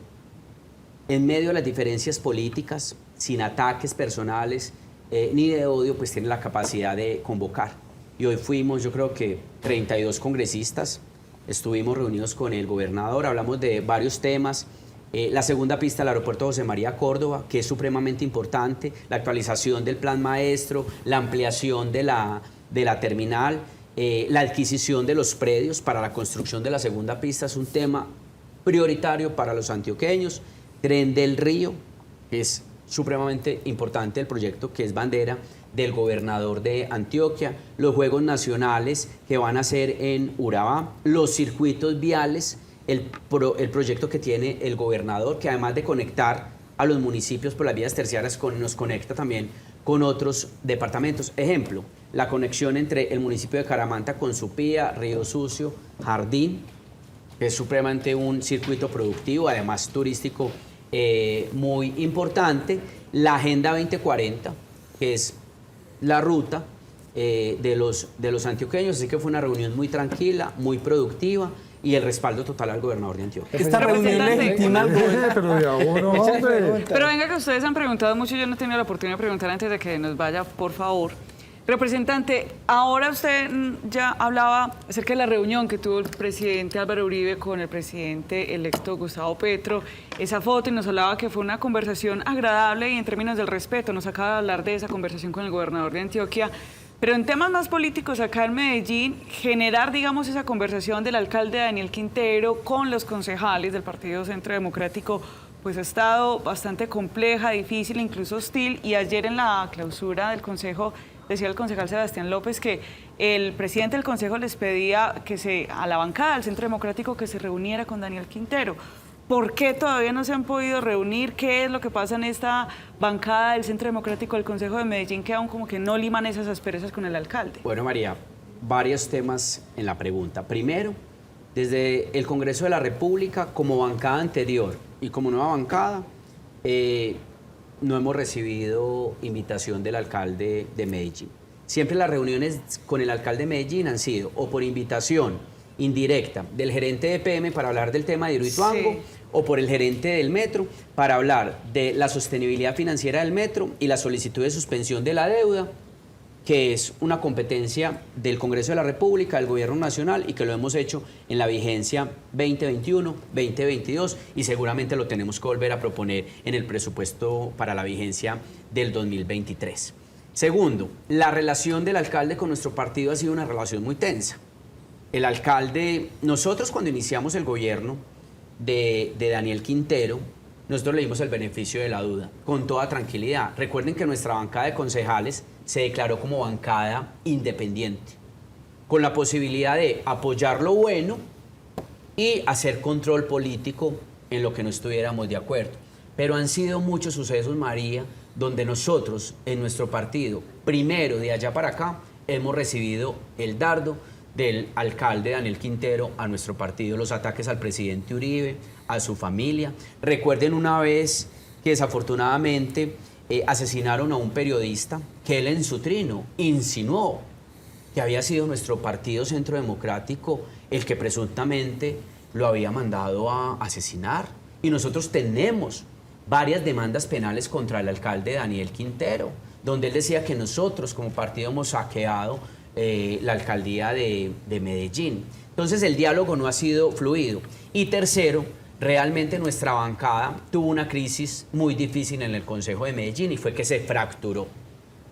en medio de las diferencias políticas, sin ataques personales, ni de odio, pues tiene la capacidad de convocar. Y hoy fuimos, yo creo que 32 congresistas, estuvimos reunidos con el gobernador, hablamos de varios temas, la segunda pista del aeropuerto José María Córdoba, que es supremamente importante, la actualización del plan maestro, la ampliación de la terminal, la adquisición de los predios para la construcción de la segunda pista es un tema prioritario para los antioqueños, Tren del Río, que es supremamente importante el proyecto que es bandera del gobernador de Antioquia, los Juegos Nacionales que van a ser en Urabá, los circuitos viales, el proyecto que tiene el gobernador, que además de conectar a los municipios por las vías terciarias, nos conecta también con otros departamentos. Ejemplo, la conexión entre el municipio de Caramanta con Supía, Río Sucio, Jardín, que es supremamente un circuito productivo, además turístico, muy importante, la Agenda 2040, que es la ruta de los antioqueños, así que fue una reunión muy tranquila, muy productiva y el respaldo total al gobernador de Antioquia. Esta reunión legitima al gobernador. Pero venga que ustedes han preguntado mucho, yo no he tenido la oportunidad de preguntar antes de que nos vaya, por favor. Representante, ahora usted ya hablaba acerca de la reunión que tuvo el presidente Álvaro Uribe con el presidente electo Gustavo Petro, esa foto, y nos hablaba que fue una conversación agradable y en términos del respeto, nos acaba de hablar de esa conversación con el gobernador de Antioquia, pero en temas más políticos acá en Medellín, generar, digamos, esa conversación del alcalde Daniel Quintero con los concejales del Partido Centro Democrático, pues ha estado bastante compleja, difícil, incluso hostil, y ayer en la clausura del Consejo decía el concejal Sebastián López que el presidente del Consejo les pedía a la bancada del Centro Democrático que se reuniera con Daniel Quintero. ¿Por qué todavía no se han podido reunir? ¿Qué es lo que pasa en esta bancada del Centro Democrático del Consejo de Medellín que aún como que no liman esas asperezas con el alcalde? Bueno, María, varios temas en la pregunta. Primero, desde el Congreso de la República, como bancada anterior y como nueva bancada, no hemos recibido invitación del alcalde de Medellín. Siempre las reuniones con el alcalde de Medellín han sido o por invitación indirecta del gerente de EPM para hablar del tema de Hidroituango, sí, o por el gerente del metro para hablar de la sostenibilidad financiera del metro y la solicitud de suspensión de la deuda, que es una competencia del Congreso de la República, del Gobierno Nacional, y que lo hemos hecho en la vigencia 2021-2022 y seguramente lo tenemos que volver a proponer en el presupuesto para la vigencia del 2023. Segundo, la relación del alcalde con nuestro partido ha sido una relación muy tensa. El alcalde, nosotros cuando iniciamos el gobierno de Daniel Quintero, nosotros le dimos el beneficio de la duda, con toda tranquilidad. Recuerden que nuestra bancada de concejales se declaró como bancada independiente, con la posibilidad de apoyar lo bueno y hacer control político en lo que no estuviéramos de acuerdo. Pero han sido muchos sucesos, María, donde nosotros, en nuestro partido, primero de allá para acá, hemos recibido el dardo del alcalde Daniel Quintero a nuestro partido, los ataques al presidente Uribe, a su familia. Recuerden una vez que desafortunadamente asesinaron a un periodista que él en su trino insinuó que había sido nuestro partido Centro Democrático el que presuntamente lo había mandado a asesinar. Y nosotros tenemos varias demandas penales contra el alcalde Daniel Quintero, donde él decía que nosotros como partido hemos saqueado la alcaldía de Medellín. Entonces el diálogo no ha sido fluido. Y tercero, realmente nuestra bancada tuvo una crisis muy difícil en el Consejo de Medellín y fue que se fracturó.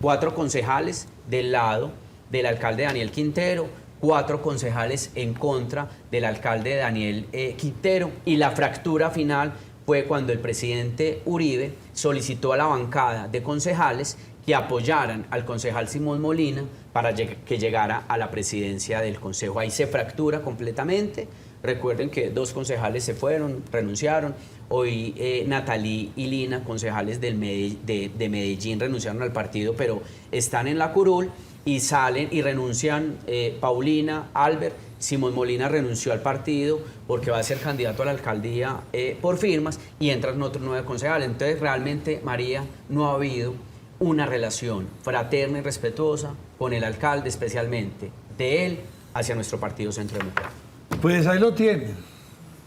4 concejales del lado del alcalde Daniel Quintero, 4 concejales en contra del alcalde Daniel Quintero, y la fractura final fue cuando el presidente Uribe solicitó a la bancada de concejales que apoyaran al concejal Simón Molina para que llegara a la presidencia del consejo. Ahí se fractura completamente. Recuerden que 2 concejales se fueron, renunciaron. Hoy Natalí y Lina, concejales de Medellín, renunciaron al partido, pero están en la curul y salen y renuncian Paulina, Albert. Simón Molina renunció al partido porque va a ser candidato a la alcaldía por firmas, y entran otros 9 concejales. Entonces realmente, María, no ha habido una relación fraterna y respetuosa con el alcalde, especialmente de él hacia nuestro partido Centro Democrático. Pues ahí lo tienen.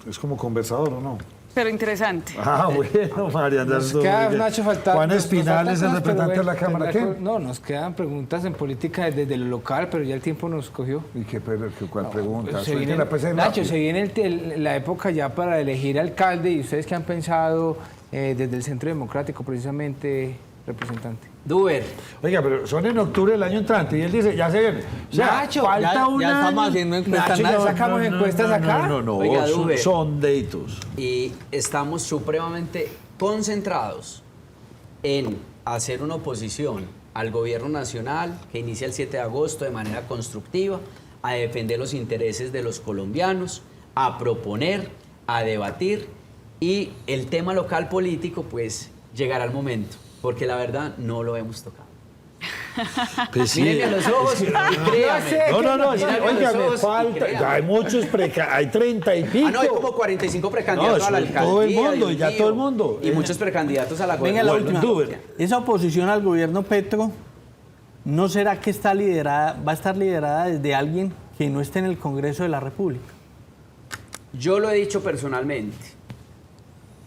Es como conversador, ¿o no? Pero interesante. Ah, bueno, María Nos queda, Nacho, Juan Espinal es el representante de la Cámara. ¿Qué? No, nos quedan preguntas en política desde lo local, pero ya el tiempo nos cogió. ¿Y cuál pregunta? Nacho, se viene la época ya para elegir alcalde, y ustedes qué han pensado desde el Centro Democrático, precisamente, representante. Duber. Oiga, pero son en octubre del año entrante y él dice, ya se viene. O sea, Nacho, falta un ya año. estamos haciendo encuestas. Nacho, ya sacamos encuestas acá. No, Oiga, son datos. Y estamos supremamente concentrados en hacer una oposición al gobierno nacional que inicia el 7 de agosto de manera constructiva, a defender los intereses de los colombianos, a proponer, a debatir, y el tema local político pues llegará al momento, porque la verdad no lo hemos tocado. Pues sí, mírenme a los ojos y créanme. No, oiga, me falta, ya hay muchos, hay 30 y pico. No, hay como 45 precandidatos a la alcaldía. Todo el mundo, y ya todo el mundo. Y muchos precandidatos a la Venga, la gobernación. última. Esa oposición al gobierno Petro, ¿no será que va a estar liderada desde alguien que no esté en el Congreso de la República? Yo lo he dicho personalmente.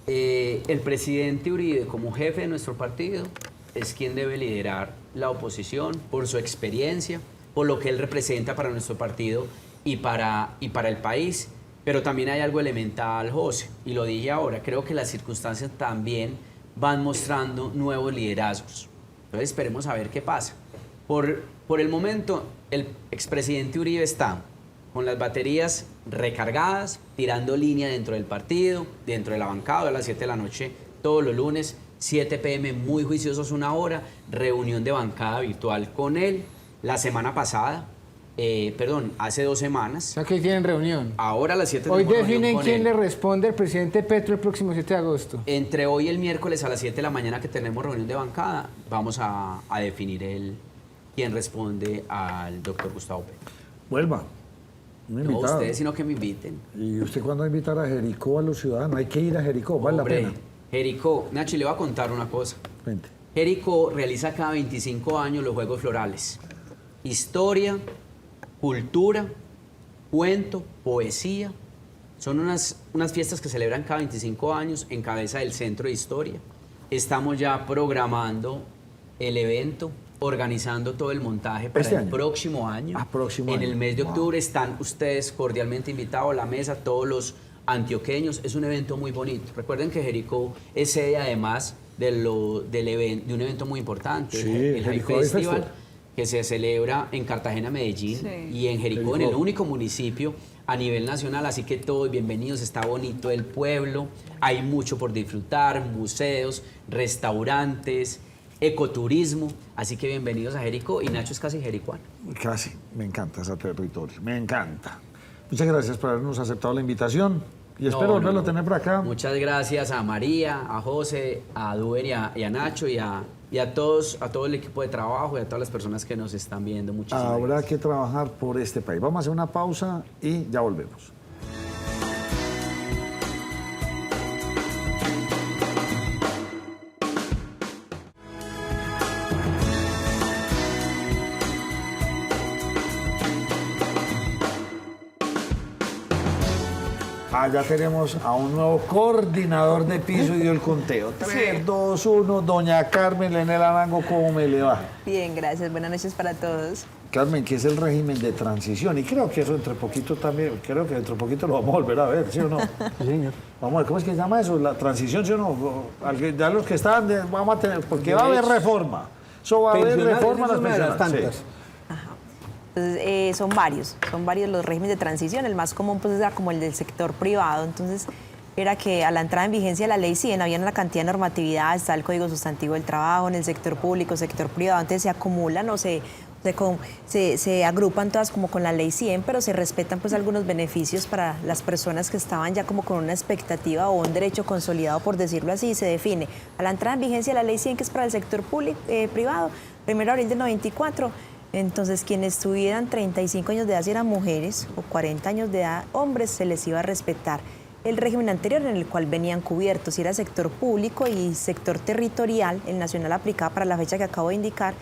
El presidente Uribe, como jefe de nuestro partido, es quien debe liderar la oposición por su experiencia, por lo que él representa para nuestro partido y para el país. Pero también hay algo elemental, José, y lo dije ahora, creo que las circunstancias también van mostrando nuevos liderazgos. Entonces esperemos a ver qué pasa. Por el momento, el expresidente Uribe está con las baterías recargadas, tirando línea dentro del partido, dentro de la bancada, a las 7 de la noche, todos los lunes, 7 p.m., muy juiciosos, 1 hora, reunión de bancada virtual con él. La semana pasada, hace 2 semanas. O sea, que tienen reunión. Ahora a las 7 hoy definen quién le responde al presidente Petro el próximo 7 de agosto. Entre hoy y el miércoles a las 7 de la mañana, que tenemos reunión de bancada, vamos a definir quién responde al doctor Gustavo Petro. Vuelva. No ustedes, sino que me inviten. ¿Y usted cuándo va a invitar a Jericó a los ciudadanos? Hay que ir a Jericó, vale la pena. Jericó, Nacho, le voy a contar una cosa. Vente. Jericó realiza cada 25 años los Juegos Florales. Historia, cultura, cuento, poesía. Son unas fiestas que celebran cada 25 años en cabeza del Centro de Historia. Estamos ya programando el evento, organizando todo el montaje para el próximo año. En el mes de octubre están ustedes cordialmente invitados a la mesa, todos los antioqueños. Es un evento muy bonito. Recuerden que Jericó es sede, además de un evento muy importante, el High Festival, que se celebra en Cartagena, Medellín, y en Jericó, en el único municipio a nivel nacional. Así que todos bienvenidos, está bonito el pueblo, hay mucho por disfrutar, museos, restaurantes, ecoturismo, así que bienvenidos a Jericó. Y Nacho es casi jericuano. Casi, me encanta ese territorio, me encanta. Muchas gracias por habernos aceptado la invitación y espero volverlo a tener por acá. Muchas gracias a María, a José, a Duber y a Nacho y a todos, a todo el equipo de trabajo y a todas las personas que nos están viendo. Muchísimas Habrá gracias. que trabajar por este país. Vamos a hacer una pausa y ya volvemos. Ya tenemos a un nuevo coordinador de piso y dio el conteo. 3, 2, 1, doña Carmen Leonel Arango, ¿cómo me le va? Bien, gracias. Buenas noches para todos. Carmen, ¿qué es el régimen de transición? Y creo que eso entre poquito también, creo que dentro de poquito lo vamos a volver a ver, ¿sí o no? Sí, señor. Vamos a ver, ¿cómo es que se llama eso? ¿La transición, sí o no? Ya los que estaban, vamos a tener, porque va a haber reforma. Eso va a haber reforma a las pensiones. Sí. Entonces, son varios los regímenes de transición. El más común pues era como el del sector privado. Entonces, era que a la entrada en vigencia de la Ley 100 había una cantidad de normatividades, está el Código Sustantivo del Trabajo, en el sector público, sector privado, entonces se acumulan o se agrupan todas como con la Ley 100, pero se respetan pues algunos beneficios para las personas que estaban ya como con una expectativa o un derecho consolidado, por decirlo así, y se define a la entrada en vigencia de la Ley 100, que es para el sector privado, 1 de abril del 94. Entonces, quienes tuvieran 35 años de edad, si eran mujeres, o 40 años de edad, hombres, se les iba a respetar el régimen anterior en el cual venían cubiertos. Si era sector público y sector territorial, el nacional aplicaba para la fecha que acabo de indicar.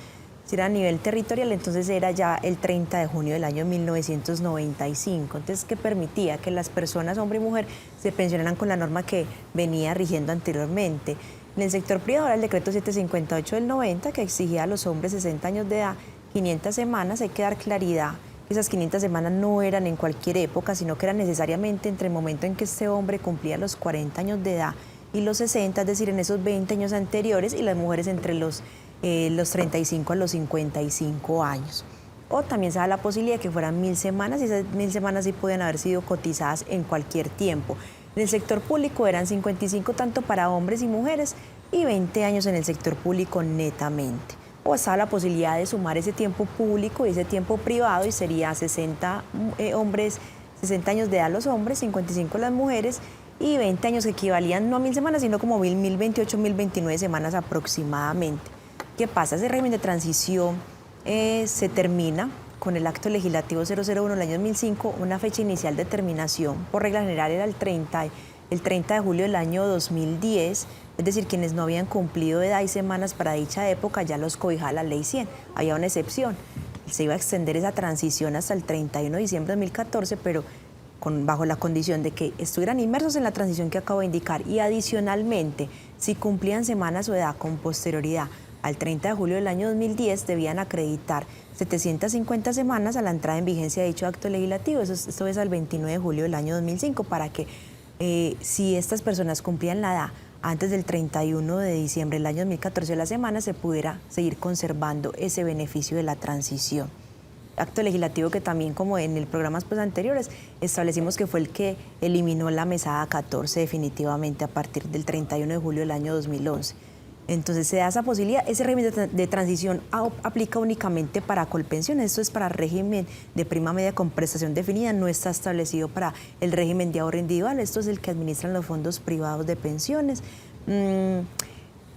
Si era a nivel territorial, entonces era ya el 30 de junio del año 1995. Entonces, ¿qué permitía? Que las personas, hombre y mujer, se pensionaran con la norma que venía rigiendo anteriormente. En el sector privado era el decreto 758 del 90, que exigía a los hombres 60 años de edad 500 semanas. Hay que dar claridad. Esas 500 semanas no eran en cualquier época, sino que eran necesariamente entre el momento en que este hombre cumplía los 40 años de edad y los 60, es decir, en esos 20 años anteriores, y las mujeres entre los 35 a los 55 años. O también se da la posibilidad de que fueran 1000 semanas, y esas 1000 semanas sí pueden haber sido cotizadas en cualquier tiempo. En el sector público eran 55 tanto para hombres y mujeres y 20 años en el sector público netamente. O estaba la posibilidad de sumar ese tiempo público y ese tiempo privado, y sería 60 hombres, 60 años de edad los hombres, 55 las mujeres, y 20 años que equivalían no a 1000 semanas, sino como 1028, 1029 semanas aproximadamente. ¿Qué pasa? Ese régimen de transición se termina con el acto legislativo 001 del año 2005, una fecha inicial de terminación, por regla general era el 30 de julio del año 2010, es decir, quienes no habían cumplido edad y semanas para dicha época ya los cobijaba la Ley 100. Había una excepción, se iba a extender esa transición hasta el 31 de diciembre de 2014, pero bajo la condición de que estuvieran inmersos en la transición que acabo de indicar, y adicionalmente, si cumplían semanas o edad con posterioridad al 30 de julio del año 2010, debían acreditar 750 semanas a la entrada en vigencia de dicho acto legislativo. Esto es al 29 de julio del año 2005, para que si estas personas cumplían la edad antes del 31 de diciembre del año 2014 de la semana, se pudiera seguir conservando ese beneficio de la transición. Acto legislativo que también, como en el programas anteriores, establecimos que fue el que eliminó la mesada 14 definitivamente a partir del 31 de julio del año 2011. Entonces se da esa posibilidad. Ese régimen de transición aplica únicamente para Colpensiones. Esto es para régimen de prima media con prestación definida, no está establecido para el régimen de ahorro individual. Esto es el que administran los fondos privados de pensiones.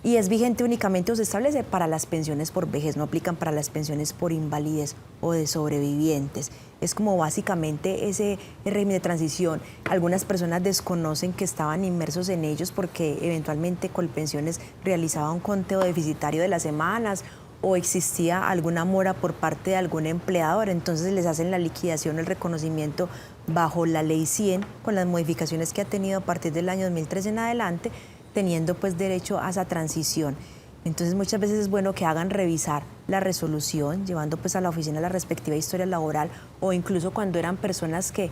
Y es vigente únicamente, o se establece para las pensiones por vejez, no aplican para las pensiones por invalidez o de sobrevivientes. Es como básicamente ese régimen de transición. Algunas personas desconocen que estaban inmersos en ellos porque eventualmente Colpensiones realizaba un conteo deficitario de las semanas o existía alguna mora por parte de algún empleador, entonces les hacen la liquidación o el reconocimiento bajo la Ley 100 con las modificaciones que ha tenido a partir del año 2013 en adelante, teniendo derecho a esa transición. Entonces muchas veces es bueno que hagan revisar la resolución, llevando a la oficina la respectiva historia laboral, o incluso cuando eran personas que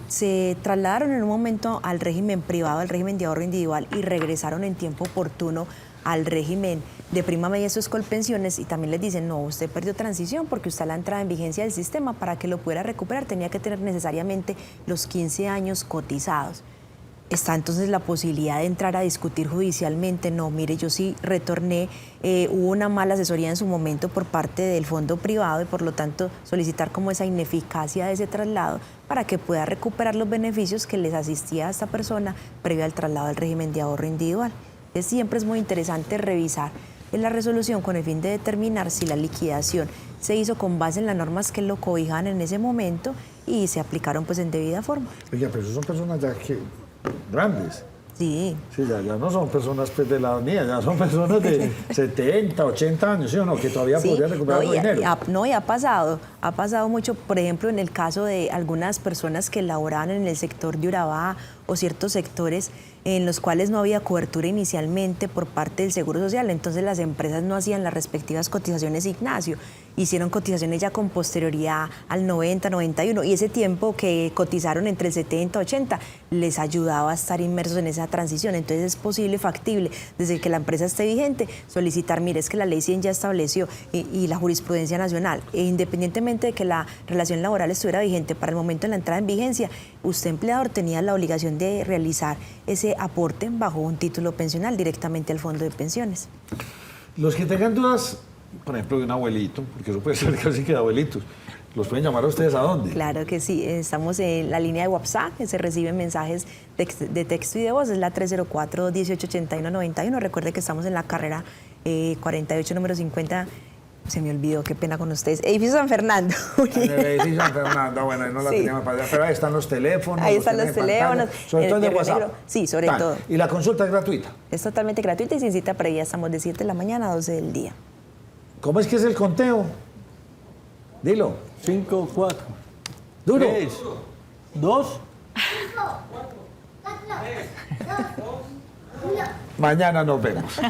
se trasladaron en un momento al régimen privado, al régimen de ahorro individual, y regresaron en tiempo oportuno al régimen de prima media, eso es Colpensiones, y también les dicen, no, usted perdió transición porque usted a la entrada en vigencia del sistema, para que lo pudiera recuperar tenía que tener necesariamente los 15 años cotizados. está entonces la posibilidad de entrar a discutir judicialmente. No, mire, yo sí retorné, hubo una mala asesoría en su momento por parte del fondo privado y por lo tanto solicitar como esa ineficacia de ese traslado para que pueda recuperar los beneficios que les asistía a esta persona previo al traslado al régimen de ahorro individual. Entonces, siempre es muy interesante revisar la resolución con el fin de determinar si la liquidación se hizo con base en las normas que lo cobijan en ese momento y se aplicaron pues en debida forma. Oiga, pero son personas ya que grandes. Sí. Sí, ya no son personas pues, de la edad mía, ya son personas de 70, 80 años, ¿sí o no? Que todavía Sí, podrían recuperar no, dinero. y ha pasado mucho, por ejemplo, en el caso de algunas personas que laboraban en el sector de Urabá o ciertos sectores en los cuales no había cobertura inicialmente por parte del Seguro Social, entonces las empresas no hacían las respectivas cotizaciones, Ignacio, hicieron cotizaciones ya con posterioridad al 90, 91, y ese tiempo que cotizaron entre el 70, 80 les ayudaba a estar inmersos en esa transición. Entonces es posible, factible, desde que la empresa esté vigente, solicitar, mire, es que la Ley 100 ya estableció y la jurisprudencia nacional, e independientemente de que la relación laboral estuviera vigente para el momento de la entrada en vigencia, usted empleador tenía la obligación de realizar ese aporte bajo un título pensional directamente al fondo de pensiones. Los que tengan dudas, por ejemplo, de un abuelito, porque eso puede ser casi que de abuelitos, ¿los pueden llamar a ustedes a dónde? Claro que sí, estamos en la línea de WhatsApp, que se reciben mensajes de texto y de voz, es la 304-1881-91. Recuerde que estamos en la carrera 48, número 50. Se me olvidó, qué pena con ustedes. Edificio San Fernando. En el edificio San Fernando, bueno, ahí no la teníamos para allá, pero ahí están los teléfonos. Ahí están los teléfonos. Sobre todo el de WhatsApp. Negro. Sí, sobre todo. ¿Y la consulta es gratuita? Es totalmente gratuita y sin cita previa. Estamos de 7 de la mañana a 12 del día. ¿Cómo es que es el conteo? Dilo. 5, 4. Duro. 3, 2. Mañana nos vemos.